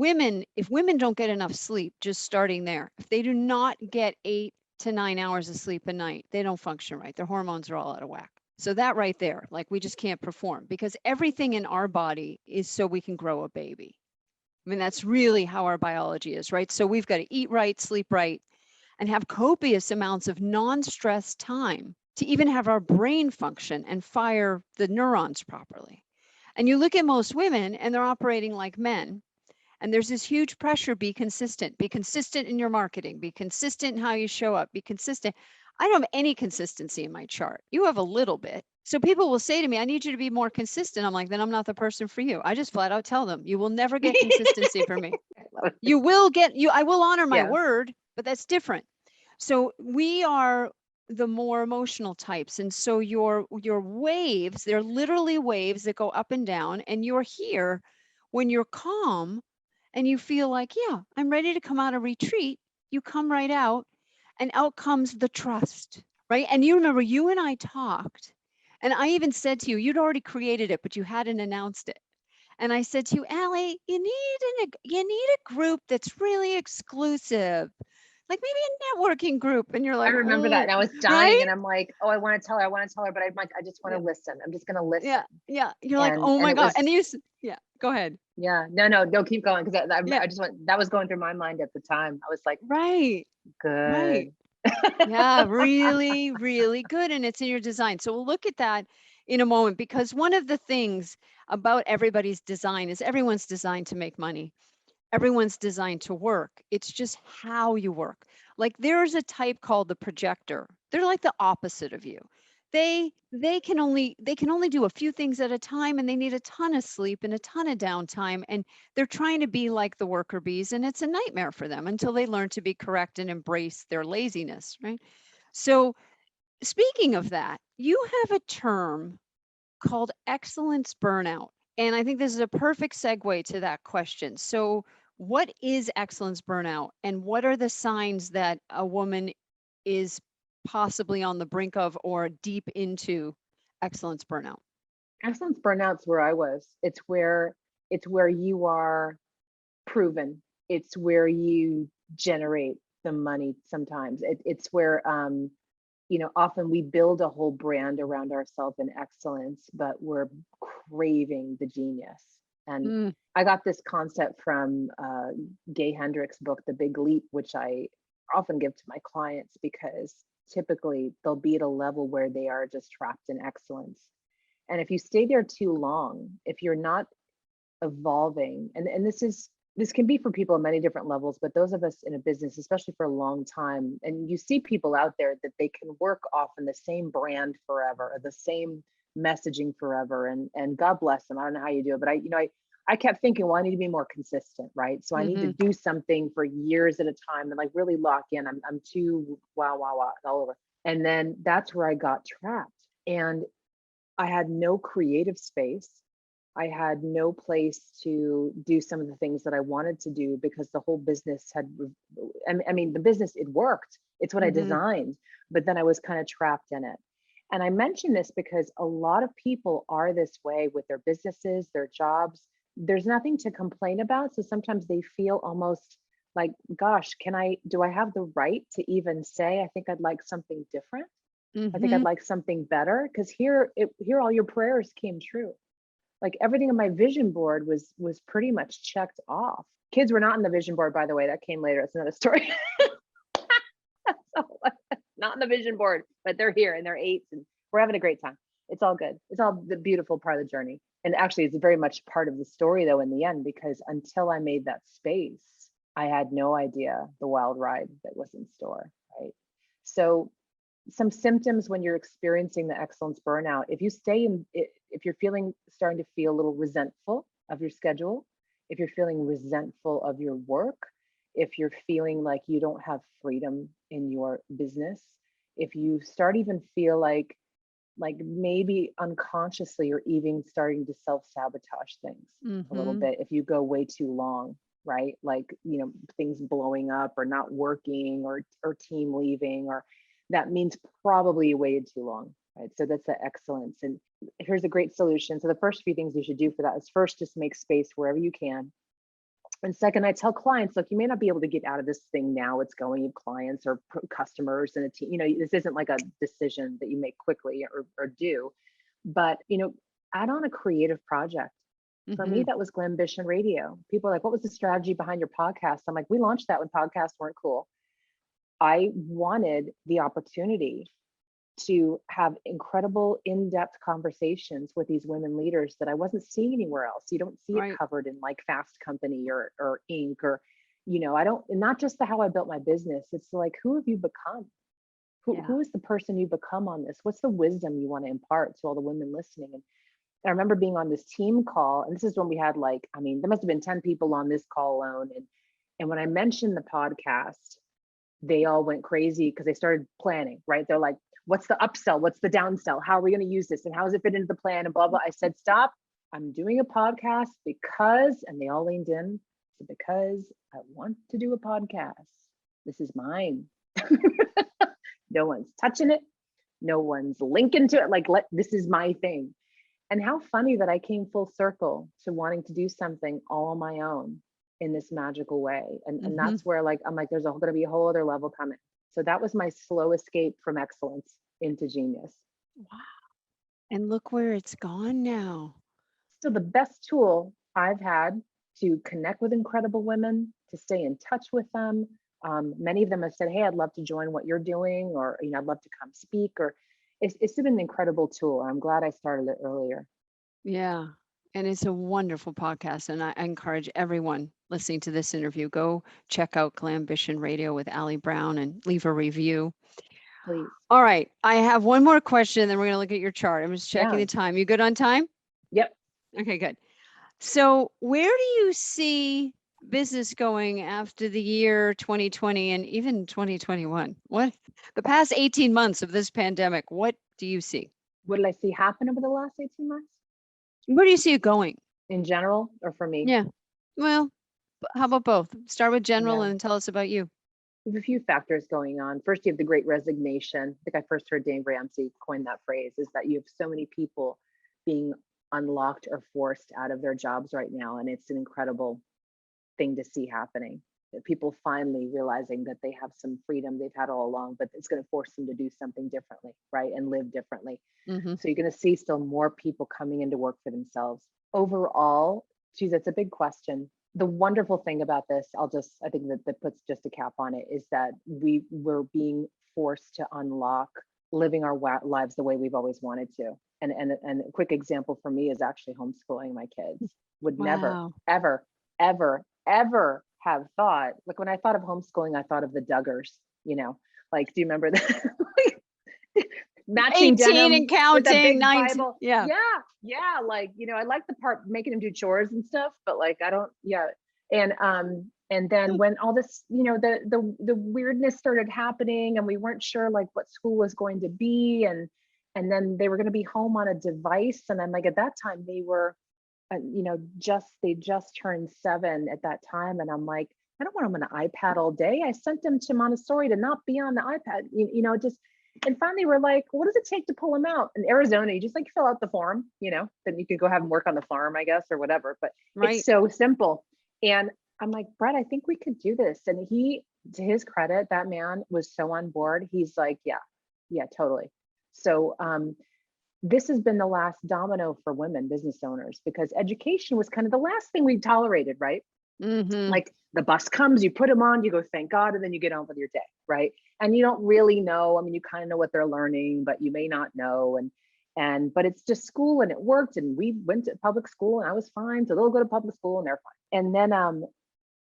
if women don't get enough sleep, just starting there, if they do not get 8 to 9 hours of sleep a night, they don't function right. Their hormones are all out of whack. So that right there, like we just can't perform because everything in our body is so we can grow a baby. I mean, that's really how our biology is, right? So we've got to eat right, sleep right, and have copious amounts of non-stress time to even have our brain function and fire the neurons properly. And you look at most women and they're operating like men. And there's this huge pressure, be consistent. Be consistent in your marketing. Be consistent in how you show up. Be consistent. I don't have any consistency in my chart. You have a little bit. So people will say to me, I need you to be more consistent. I'm like, then I'm not the person for you. I just flat out tell them, you will never get consistency from me. You will get you, I will honor my yeah. word, but that's different. So we are the more emotional types. And so your waves, they're literally waves that go up and down. And you're here when you're calm and you feel like, yeah, I'm ready to come out of retreat. You come right out, and out comes the trust, right? And you remember you and I talked, and I even said to you, you'd already created it, but you hadn't announced it. And I said to you, Allie, you need a group that's really exclusive, like maybe a networking group. And you're I like, remember that. oh, And I was dying right? and I'm like, oh, I want to tell her, I want to tell her, but I'm like, I just want to Yeah, listen. I'm just going to listen. yeah, yeah. You're like, oh And my it God. was, And yeah, go ahead. yeah, no, keep going. Cause Yeah, I just went, that was going through my mind at the time. I was like, right, right. good. Yeah, really, really good. And it's in your design. So we'll look at that in a moment because one of the things about everybody's design is everyone's designed to make money. Everyone's designed to work. It's just how you work. Like there's a type called the projector. They're like the opposite of you. They can only do a few things at a time and they need a ton of sleep and a ton of downtime and they're trying to be like the worker bees and it's a nightmare for them until they learn to be correct and embrace their laziness, right? So speaking of that, you have a term called excellence burnout. And I think this is a perfect segue to that question. So, what is excellence burnout? And what are the signs that a woman is possibly on the brink of or deep into excellence burnout? Excellence burnout's where I was. It's where you are proven. It's where you generate the money sometimes. It's where often we build a whole brand around ourselves in excellence, but we're craving the genius. And Mm, I got this concept from Gay Hendricks' book, The Big Leap, which I often give to my clients because typically they'll be at a level where they are just trapped in excellence. And if you stay there too long, if you're not evolving, and this can be for people at many different levels, but those of us in a business, especially for a long time, and you see people out there that they can work off in the same brand forever, or the same messaging forever, and God bless them. I don't know how you do it, but I kept thinking, well, I need to be more consistent, right? So I need to hmm do something for years at a time and like really lock in. I'm too wow all over. And then that's where I got trapped. And I had no creative space. I had no place to do some of the things that I wanted to do because the whole business I mean, the business, it worked. It's what I hmm designed, but then I was kind of trapped in it. And I mention this because a lot of people are this way with their businesses, their jobs. There's nothing to complain about. So sometimes they feel almost like, gosh, do I have the right to even say, I think I'd like something different? I think I'd Mm-hmm. like something better. Because here all your prayers came true. Like everything on my vision board was pretty much checked off. Kids were not in the vision board, by the way. That came later. It's another story. So, not in the vision board, but they're here and they're eights and we're having a great time. It's all good. It's all the beautiful part of the journey. And actually, it's very much part of the story, though, in the end, because until I made that space, I had no idea the wild ride that was in store. Right. So, some symptoms when you're experiencing the excellence burnout, if you stay in it, if you're starting to feel a little resentful of your schedule, if you're feeling resentful of your work, if you're feeling like you don't have freedom in your business, if you start even feel like maybe unconsciously you're even starting to self-sabotage things a little Mm-hmm. bit if you go way too long, right? Like, things blowing up or not working or team leaving, or that means probably you waited too long, right? So that's the excellence. And here's a great solution. So the first few things you should do for that is first, just make space wherever you can. And second, I tell clients, look, you may not be able to get out of this thing now. It's going, you have clients or customers and a team. This isn't like a decision that you make quickly or do, but add on a creative project. For Mm-hmm. me, that was Glambition Radio. People are like, what was the strategy behind your podcast? I'm like, we launched that when podcasts weren't cool. I wanted the opportunity to have incredible in-depth conversations with these women leaders that I wasn't seeing anywhere else. You don't see it Right. covered in like Fast Company or Inc. or, I don't, not just the how I built my business. It's like, who have you become? Yeah. Who is the person you become on this? What's the wisdom you want to impart to all the women listening? And I remember being on this team call, and this is when we had there must have been 10 people on this call alone. And when I mentioned the podcast, they all went crazy because they started planning, right? They're like, what's the upsell? What's the downsell? How are we going to use this? And how does it fit into the plan? And blah, blah. I said, stop. I'm doing a podcast because, and they all leaned in, because I want to do a podcast. This is mine. No one's touching it. No one's linking to it. This is my thing. And how funny that I came full circle to wanting to do something all on my own in this magical way. And Mm-hmm. that's where I'm like, there's going to be a whole other level coming. So that was my slow escape from excellence into genius. Wow. And look where it's gone now. So the best tool I've had to connect with incredible women, to stay in touch with them. Many of them have said, hey, I'd love to join what you're doing, or, I'd love to come speak, or it's been an incredible tool. I'm glad I started it earlier. Yeah. And it's a wonderful podcast. And I encourage everyone listening to this interview, go check out Glambition Radio with Allie Brown and leave a review. Please. All right. I have one more question, then we're going to look at your chart. I'm just checking Yeah. the time. You good on time? Yep. Okay, good. So where do you see business going after the year 2020 and even 2021? What the past 18 months of this pandemic, what do you see? What did I see happen over the last 18 months? Where do you see it going? In general, or for me? Yeah. Well, how about both? Start with general Yeah. and tell us about you. We have a few factors going on. First, you have the great resignation. I think I first heard Dave Ramsey coin that phrase, is that you have so many people being unlocked or forced out of their jobs right now. And it's an incredible thing to see happening. That people finally realizing that they have some freedom they've had all along, but it's going to force them to do something differently, right? And live differently. Mm-hmm. So you're going to see still more people coming into work for themselves. Overall, geez, that's a big question. The wonderful thing about this, I think that puts just a cap on it, is that we're being forced to unlock living our lives the way we've always wanted to. And a quick example for me is actually homeschooling my kids. Would never, Wow. ever, ever, ever have thought, like when I thought of homeschooling, I thought of the Duggars, like, do you remember that? Matching 18 denim and with a counting, big 19. Bible. Yeah. Yeah. Like, I like the part making him do chores and stuff, but like, I don't, yeah. And then when all this, the weirdness started happening and we weren't sure like what school was going to be. And then they were going to be home on a device. And I'm like, at that time they were, they just turned 7 at that time. And I'm like, I don't want them on an iPad all day. I sent them to Montessori to not be on the iPad, And finally, we're like, what does it take to pull them out? In Arizona, you just like fill out the form, then you can go have them work on the farm, I guess, or whatever. But it's Right. so simple. And I'm like, Brett, I think we could do this. And he, to his credit, that man was so on board. He's like, yeah, totally. So this has been the last domino for women business owners, because education was kind of the last thing we tolerated, right? Mm-hmm. Like the bus comes, you put them on, you go, thank God, and then you get on with your day, right? And you don't really know. I mean, you kind of know what they're learning, but you may not know. But it's just school, and it worked. And we went to public school, and I was fine. So they'll go to public school and they're fine. And then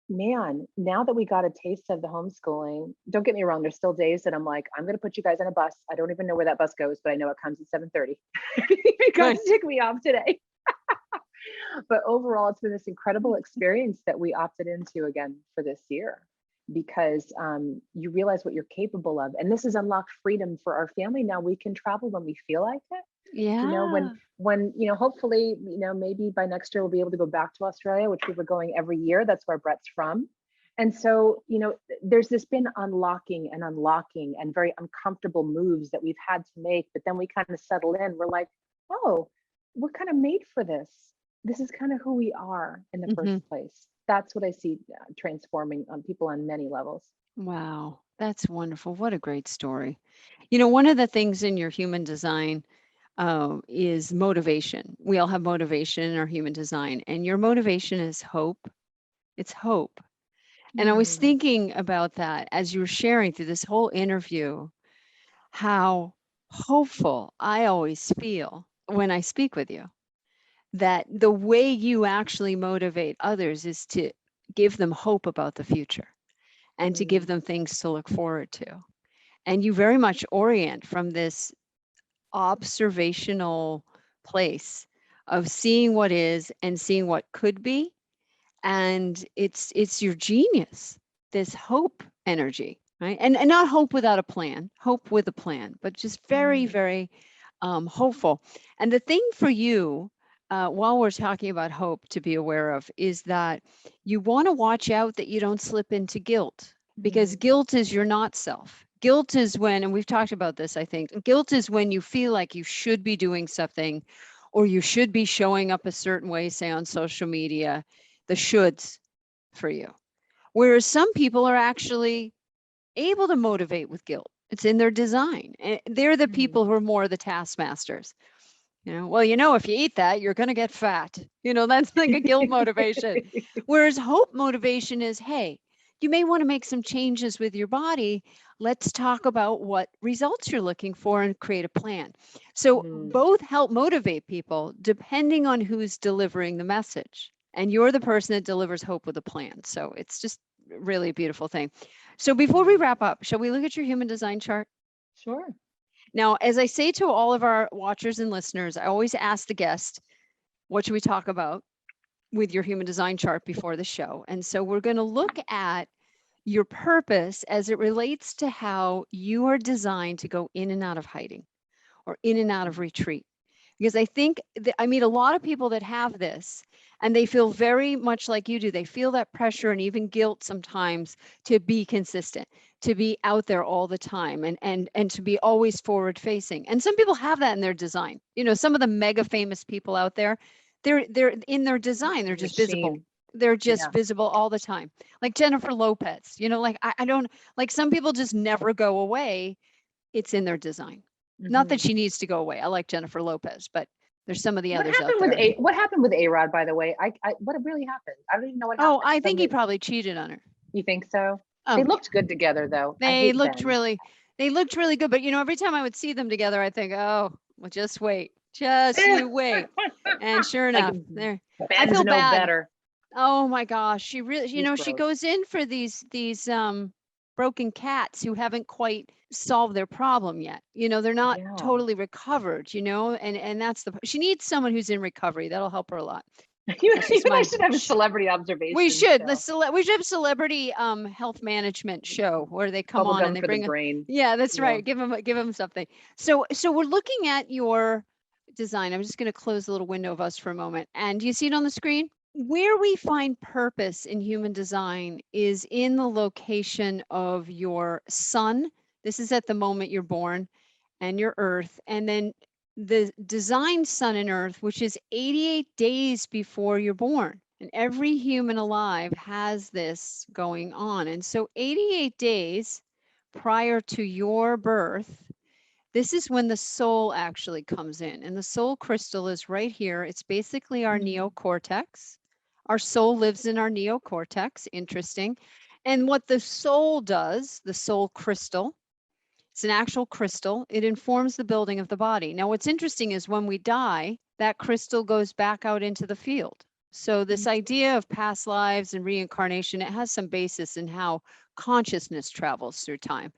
man, now that we got a taste of the homeschooling, don't get me wrong, there's still days that I'm like, I'm gonna put you guys on a bus. I don't even know where that bus goes, but I know it comes at 7:30. You guys Nice. took me off today. But overall, it's been this incredible experience that we opted into again for this year, because you realize what you're capable of. And this has unlocked freedom for our family. Now we can travel when we feel like it. Yeah. When hopefully, maybe by next year we'll be able to go back to Australia, which we were going every year. That's where Brett's from. And so, there's this been unlocking and very uncomfortable moves that we've had to make. But then we kind of settle in. We're like, oh, we're kind of made for this. This is kind of who we are in the Mm-hmm. first place. That's what I see transforming people on many levels. Wow. That's wonderful. What a great story. One of the things in your human design is motivation. We all have motivation in our human design, and your motivation is hope. It's hope. And I was Hmm. thinking about that as you were sharing through this whole interview, how hopeful I always feel when I speak with you, that the way you actually motivate others is to give them hope about the future and to give Mm. them things to look forward to. And you very much orient from this observational place of seeing what is and seeing what could be. And it's your genius, this hope energy, right? And not hope without a plan, hope with a plan, but just very, Mm. very hopeful. And the thing for you, while we're talking about hope to be aware of, is that you want to watch out that you don't slip into guilt, because Mm. guilt is your not self. Guilt is when, and we've talked about this, I think, guilt is when you feel like you should be doing something, or you should be showing up a certain way, say on social media, the shoulds for you. Whereas some people are actually able to motivate with guilt. It's in their design. And they're the Mm. people who are more the taskmasters. Well, if you eat that, you're going to get fat. That's like a guilt motivation. Whereas hope motivation is, hey, you may want to make some changes with your body. Let's talk about what results you're looking for and create a plan. So Mm. both help motivate people depending on who's delivering the message. And you're the person that delivers hope with a plan. So it's just really a beautiful thing. So before we Mm. wrap up, shall we look at your human design chart? Sure. Now, as I say to all of our watchers and listeners, I always ask the guest, what should we talk about with your human design chart before the show? And so we're going to look at your purpose as it relates to how you are designed to go in and out of hiding or in and out of retreat. Because I think I meet a lot of people that have this, and they feel very much like you do. They feel that pressure and even guilt sometimes to be consistent, to be out there all the time, and to be always forward facing. And some people have that in their design. Some of the mega famous people out there, they're in their design, they're just visible. Machine. They're just Yeah. visible all the time. Like Jennifer Lopez, like I don't like, some people just never go away. It's in their design. Not that Hmm. she needs to go away. I like Jennifer Lopez, but there's some of the What others out happened with there. A-Rod, by the way? What really happened? I don't even know what Oh, happened. I think he Somebody, probably cheated on her. you think so? They Oh, yeah. looked good together, though. I They hate looked Ben. really, they looked really good. But every time I would see them together, I think, oh, well, just wait. Just you wait. And sure Like enough, there. I Ben's feel no bad. better. Oh my gosh. She really, He's she gross. goes in for these broken cats who haven't quite solved their problem yet. They're not Yeah. totally recovered, and that's she needs someone who's in recovery. That'll help her a lot. You, That's you just and I my should have a celebrity we observation should show. we should have a celebrity health management show where they come Bubble on and gum they for the bring a, brain. yeah, that's Yeah. right. Give them something. So we're looking at your design. I'm just going to close the little window of us for a moment. And do you see it on the screen? Where we find purpose in human design is in the location of your sun. This is at the moment you're born. and your earth, and then the design sun and earth, which is 88 days before you're born. And every human alive has this going on. And so 88 days prior to your birth, this is when the soul actually comes in. And the soul crystal is right here. It's basically our neocortex. Our soul lives in our neocortex. Interesting. And what the soul does, the soul crystal, it's an actual crystal. It informs the building of the body. Now, what's interesting is when we die, that crystal goes back out into the field. So this idea of past lives and reincarnation, it has some basis in how consciousness travels through time.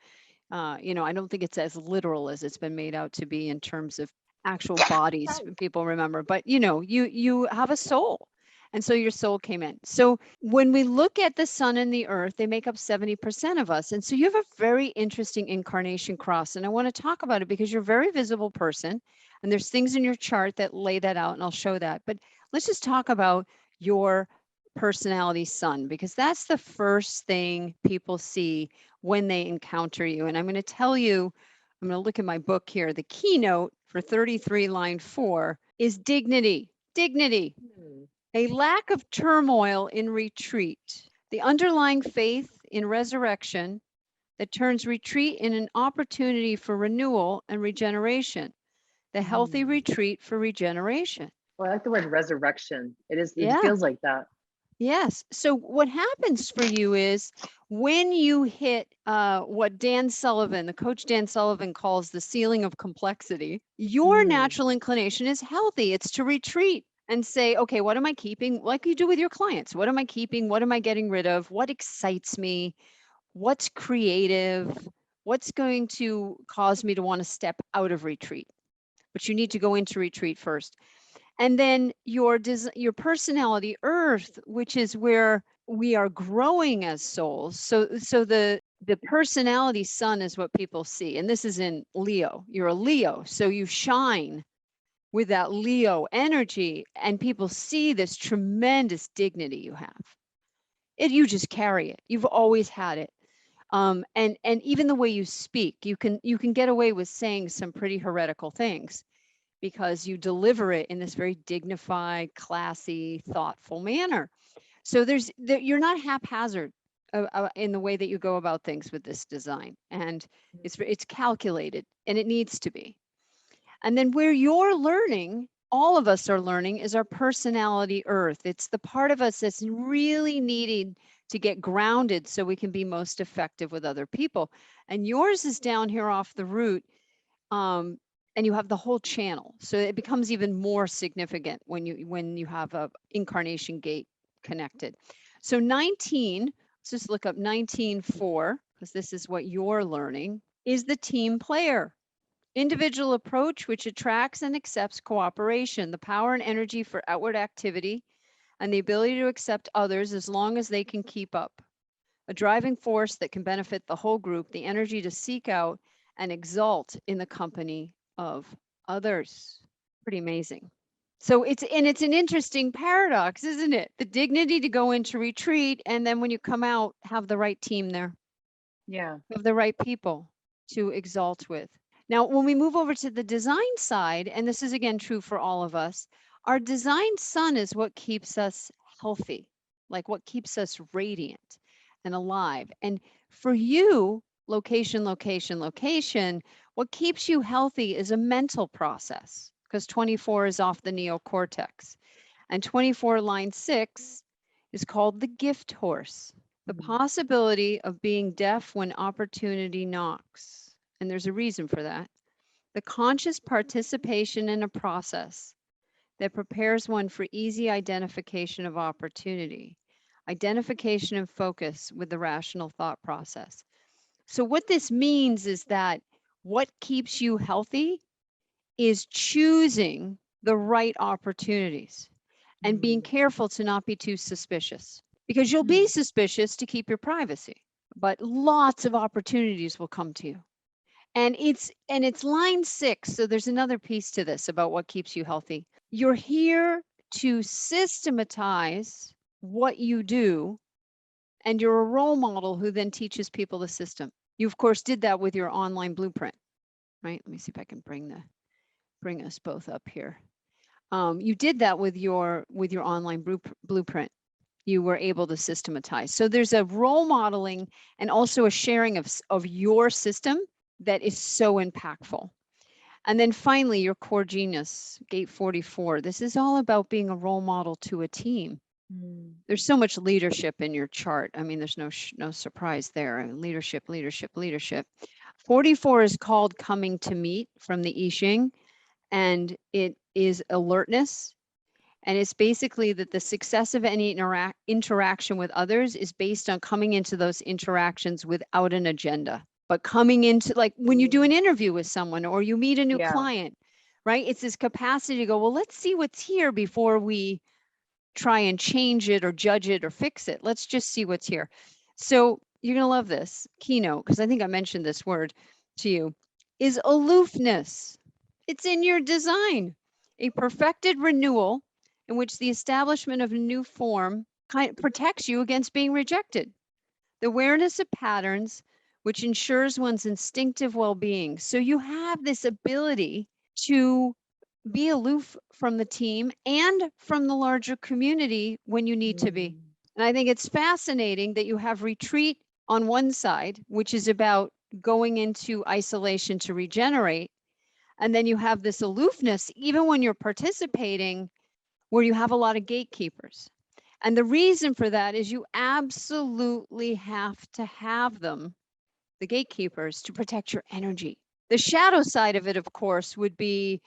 I don't think it's as literal as it's been made out to be in terms of actual bodies people remember, but you have a soul. And so your soul came in. So when we look at the sun and the earth, they make up 70% of us. And so you have a very interesting incarnation cross. And I want to talk about it because you're a very visible person. And there's things in your chart that lay that out, and I'll show that. But let's just talk about your personality sun, because that's the first thing people see when they encounter you. And I'm going to tell you, I'm going to look at my book here. The keynote for 33 line 4 is dignity. Dignity. A lack of turmoil in retreat. The underlying faith in resurrection that turns retreat in an opportunity for renewal and regeneration. The healthy retreat for regeneration. Well, I like the word resurrection. It Yeah. feels like that. Yes. So what happens for you is when you hit what Dan Sullivan, the coach Dan Sullivan calls the ceiling of complexity, your natural inclination is healthy. It's to retreat and say, okay, what am I keeping? Like you do with your clients. What am I keeping? What am I getting rid of? What excites me? What's creative? What's going to cause me to want to step out of retreat? But you need to go into retreat first. And then your personality earth, which is where we are growing as souls. So the personality sun is what people see. And this is in Leo. You're a Leo. So you shine with that Leo energy, and people see this tremendous dignity you have. You just carry it. You've always had it. And even the way you speak, you can get away with saying some pretty heretical things, because you deliver it in this very dignified, classy, thoughtful manner. So you're not haphazard in the way that you go about things with this design, and it's calculated, and it needs to be. And then where you're learning, all of us are learning, is our personality earth. It's the part of us that's really needing to get grounded so we can be most effective with other people. And yours is down here off the root. And you have the whole channel, so it becomes even more significant when you have a incarnation gate connected. So 19, let's just look up 19.4, because this is what you're learning, is the team player. Individual approach, which attracts and accepts cooperation, the power and energy for outward activity, and the ability to accept others as long as they can keep up. A driving force that can benefit the whole group, the energy to seek out and exalt in the company of others. Pretty amazing. So it's an interesting paradox, isn't it? The dignity to go into retreat, and then when you come out, have the right team there. Yeah. Have the right people to exalt with. Now, when we move over to the design side, and this is again true for all of us, our design sun is what keeps us healthy, like what keeps us radiant and alive. And for you, location, location, location, what keeps you healthy is a mental process, because 24 is off the neocortex. And 24 line 6 is called the gift horse, the possibility of being deaf when opportunity knocks. And there's a reason for that. The conscious participation in a process that prepares one for easy identification of opportunity, identification and focus with the rational thought process. So what this means is that what keeps you healthy is choosing the right opportunities and being careful to not be too suspicious, because you'll be suspicious to keep your privacy, but lots of opportunities will come to you. And it's line 6. So there's another piece to this about what keeps you healthy. You're here to systematize what you do, and you're a role model who then teaches people the system. You, of course, did that with your online blueprint. right? Let me see if I can bring us both up here. You did that with your online blueprint. You were able to systematize. So there's a role modeling and also a sharing of your system that is so impactful. And then finally, your core genius, gate 44. This is all about being a role model to a team. There's so much leadership in your chart. I mean, there's no surprise there. Leadership, leadership, leadership. 44 is called coming to meet from the I Ching, and it is alertness. And it's basically that the success of any interaction with others is based on coming into those interactions without an agenda, but coming into, like when you do an interview with someone or you meet a new Yeah. client, right? It's this capacity to go, well, let's see what's here before we try and change it or judge it or fix it. Let's just see what's here. So you're going to love this keynote, because I think I mentioned this word to you, is aloofness. It's in your design, a perfected renewal in which the establishment of a new form kind of protects you against being rejected. The awareness of patterns, which ensures one's instinctive well-being. So you have this ability to be aloof from the team and from the larger community when you need to be. And I think it's fascinating that you have retreat on one side, which is about going into isolation to regenerate. And then you have this aloofness, even when you're participating, where you have a lot of gatekeepers. And the reason for that is you absolutely have to have them, the gatekeepers, to protect your energy. The shadow side of it, of course, would be,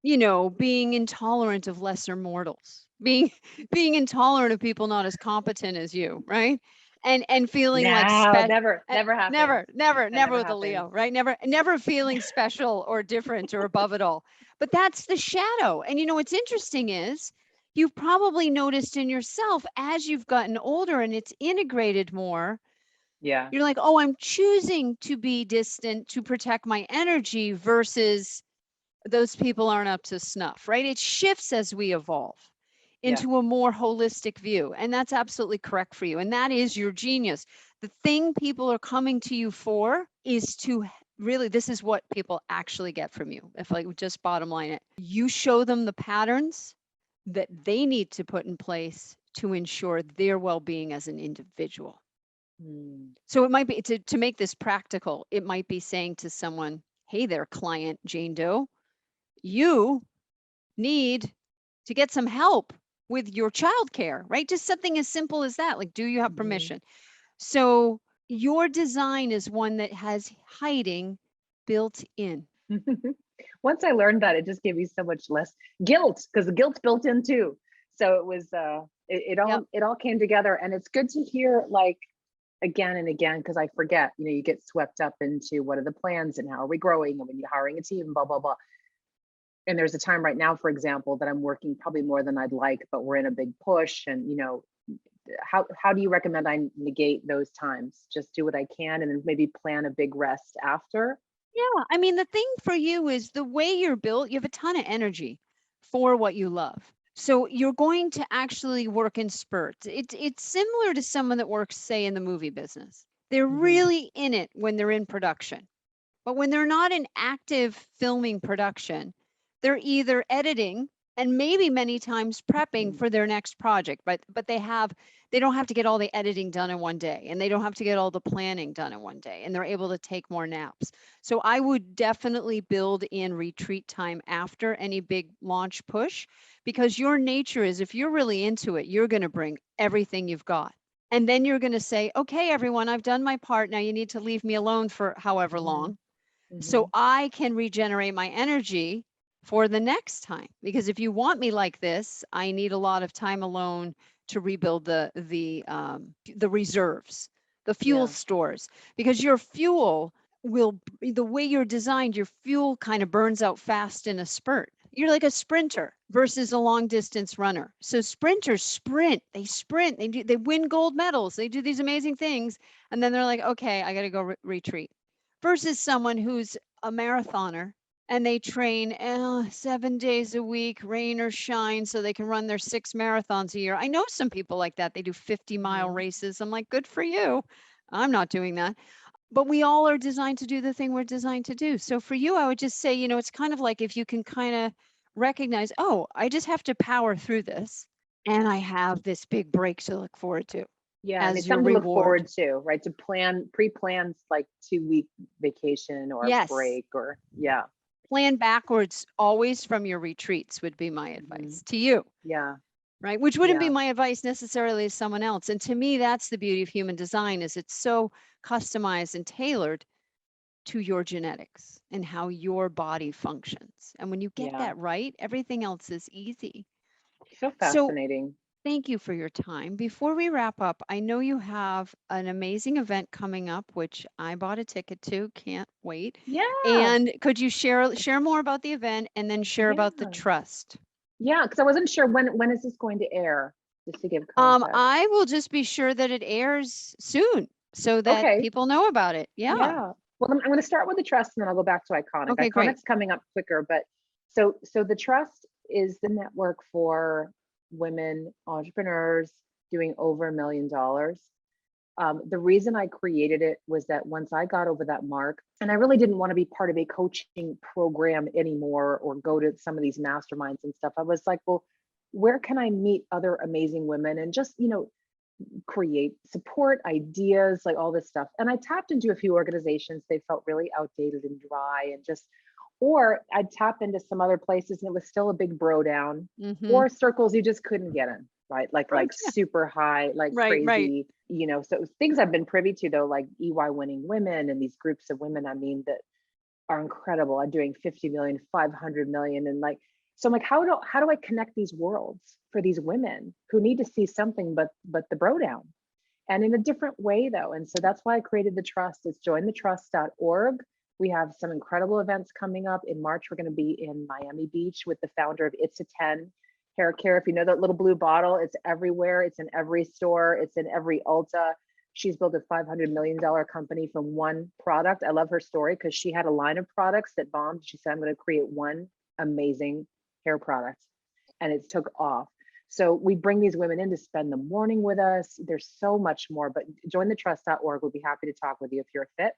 being intolerant of lesser mortals, being intolerant of people not as competent as you, right? And feeling like No, never happened. never Never with a happened. Leo, right? Never feeling special or different or above it all. But that's the shadow. And what's interesting is you've probably noticed in yourself as you've gotten older and it's integrated more, Yeah. you're like, oh, I'm choosing to be distant to protect my energy versus those people aren't up to snuff, right? It shifts as we evolve Yeah. into a more holistic view. And that's absolutely correct for you. And that is your genius. The thing people are coming to you for is to really, this is what people actually get from you. If I just bottom line it, you show them the patterns that they need to put in place to ensure their well-being as an individual. So it might be, to make this practical, it might be saying to someone, hey there, client Jane Doe, you need to get some help with your childcare, right? Just something as simple as that. Like, do you have permission? So your design is one that has hiding built in. Once I learned that, it just gave me so much less guilt, because the guilt's built in too. So it was Yep. it all came together, and it's good to hear, like, again and again, because I forget, you get swept up into what are the plans and how are we growing and when you're hiring a team, blah blah blah. And there's a time right now, for example, that I'm working probably more than I'd like, but we're in a big push, and how do you recommend I negate those times? Just do what I can and then maybe plan a big rest after? Yeah. I mean, the thing for you is the way you're built, you have a ton of energy for what you love. So you're going to actually work in spurts. It's similar to someone that works, say, in the movie business. They're really in it when they're in production. But when they're not in active filming production, they're either editing and maybe many times prepping for their next project, but they don't have to get all the editing done in one day, and they don't have to get all the planning done in one day, and they're able to take more naps. So I would definitely build in retreat time after any big launch push, because your nature is, if you're really into it, you're going to bring everything you've got. And then you're going to say, okay, everyone, I've done my part. Now you need to leave me alone for however long, so I can regenerate my energy for the next time. Because if you want me like this, I need a lot of time alone to rebuild the reserves, the fuel stores, because your fuel will, the way you're designed, your fuel kind of burns out fast in a spurt. You're like a sprinter versus a long distance runner. So sprinters sprint, they win gold medals, they do these amazing things, and then they're like, okay, I got to go retreat. Versus someone who's a marathoner and they train 7 days a week, rain or shine, so they can run their 6 marathons a year. I know some people like that. They do 50-mile races. I'm like, good for you. I'm not doing that. but we all are designed to do the thing we're designed to do. So for you, I would just say, it's kind of like if you can kind of recognize, oh, I just have to power through this, and I have this big break to look forward to Yeah, and as it's your something to look reward. forward to, right? To pre-plan like 2-week vacation or Yes. break or yeah. Plan backwards always from your retreats would be my advice to you, Yeah. right? Which wouldn't be Yeah. my advice necessarily to someone else. And to me, that's the beauty of human design, is it's so customized and tailored to your genetics and how your body functions. And when you get Yeah. that right, everything else is easy. So So fascinating. thank you for your time. Before we wrap up, I know you have an amazing event coming up, which I bought a ticket to. Can't wait. Yeah. And could you share more about the event and then share about the Yeah. trust? Yeah, because I wasn't sure when is this going to air, just to give context. I will just be sure that it airs soon so that Okay. people know about it. Yeah. Yeah. Well, I'm going to start with the trust and then I'll go back to Iconic. Okay, great. Iconic's coming up quicker, but so the trust is the network for women entrepreneurs doing over $1 million. The reason I created it was that once I got over that mark, and I really didn't want to be part of a coaching program anymore or go to some of these masterminds and stuff. I was like, well, where can I meet other amazing women and just, create support ideas, like all this stuff. And I tapped into a few organizations. They felt really outdated and dry and just, or I'd tap into some other places and it was still a big bro down, or circles you just couldn't get in, right? Like Yeah. super high, like Right. crazy, so it was things I've been privy to though, like EY winning women and these groups of women, I mean, that are incredible. I'm doing 50 million, 500 million. And like, so I'm like, how do I connect these worlds for these women who need to see something but the bro down, and in a different way though. And so that's why I created the trust. It's jointhetrust.org. We have some incredible events coming up. In March, we're going to be in Miami Beach with the founder of It's a 10 Hair Care. If you know that little blue bottle, it's everywhere. It's in every store. It's in every Ulta. She's built a $500 million company from one product. I love her story because she had a line of products that bombed. She said, I'm going to create one amazing hair product. And it took off. So we bring these women in to spend the morning with us. There's so much more, but jointhetrust.org. We'll be happy to talk with you if you're a fit.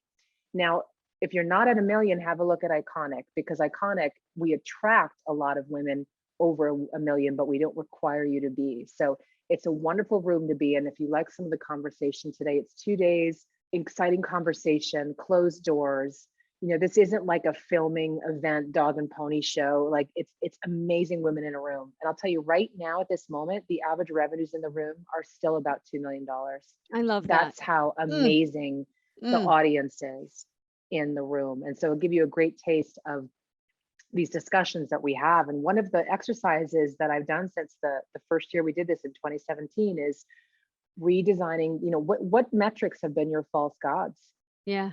Now, if you're not at $1 million, have a look at Iconic, because Iconic, we attract a lot of women over $1 million, but we don't require you to be. So it's a wonderful room to be in. If you like some of the conversation today, it's 2 days, exciting conversation, closed doors. This isn't like a filming event, dog and pony show. Like it's amazing women in a room. And I'll tell you right now at this moment, the average revenues in the room are still about $2 million. I love that. That's how amazing the audience is in the room. And so it'll give you a great taste of these discussions that we have. And one of the exercises that I've done since the first year we did this in 2017 is redesigning, what metrics have been your false gods? Yeah.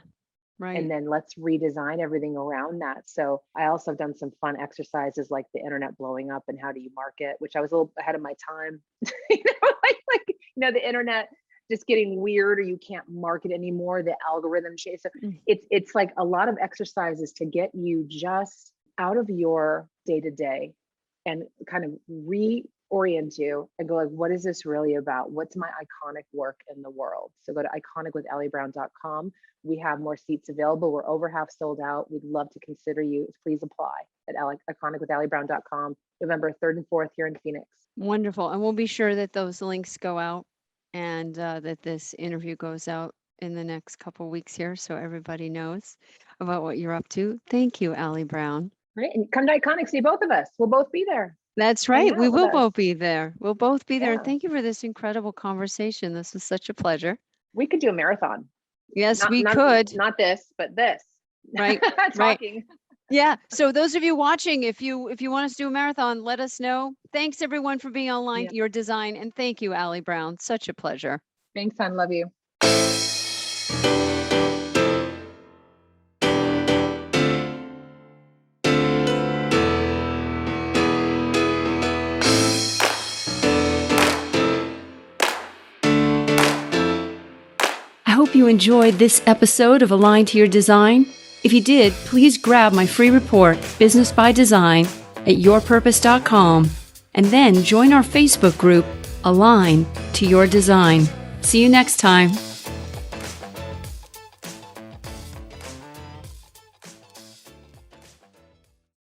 Right. And then let's redesign everything around that. So I also have done some fun exercises like the internet blowing up and how do you market, which I was a little ahead of my time. The internet just getting weird, or you can't market anymore, the algorithm change. So it's like a lot of exercises to get you just out of your day-to-day and kind of reorient you and go like, what is this really about? What's my iconic work in the world? So go to iconicwithalliebrown.com. We have more seats available. We're over half sold out. We'd love to consider you. Please apply at iconicwithalliebrown.com, November 3rd and 4th here in Phoenix. Wonderful. And we'll be sure that those links go out and that this interview goes out in the next couple of weeks here, so everybody knows about what you're up to. Thank you, Allie Brown. Right. And come to Iconic, see both of us. We'll both be there. That's right. We will both be there. We'll both be there. Yeah. Thank you for this incredible conversation. This was such a pleasure. We could do a marathon. Yes, we could. Not this, but this. Right. Talking. Yeah. So those of you watching, if you want us to do a marathon, let us know. Thanks everyone for being online, Yeah. Your Design. And thank you, Allie Brown. Such a pleasure. Thanks, hon. Love you. I hope you enjoyed this episode of Aligned to Your Design. If you did, please grab my free report, Business by Design, at yourpurpose.com, and then join our Facebook group, Align to Your Design. See you next time.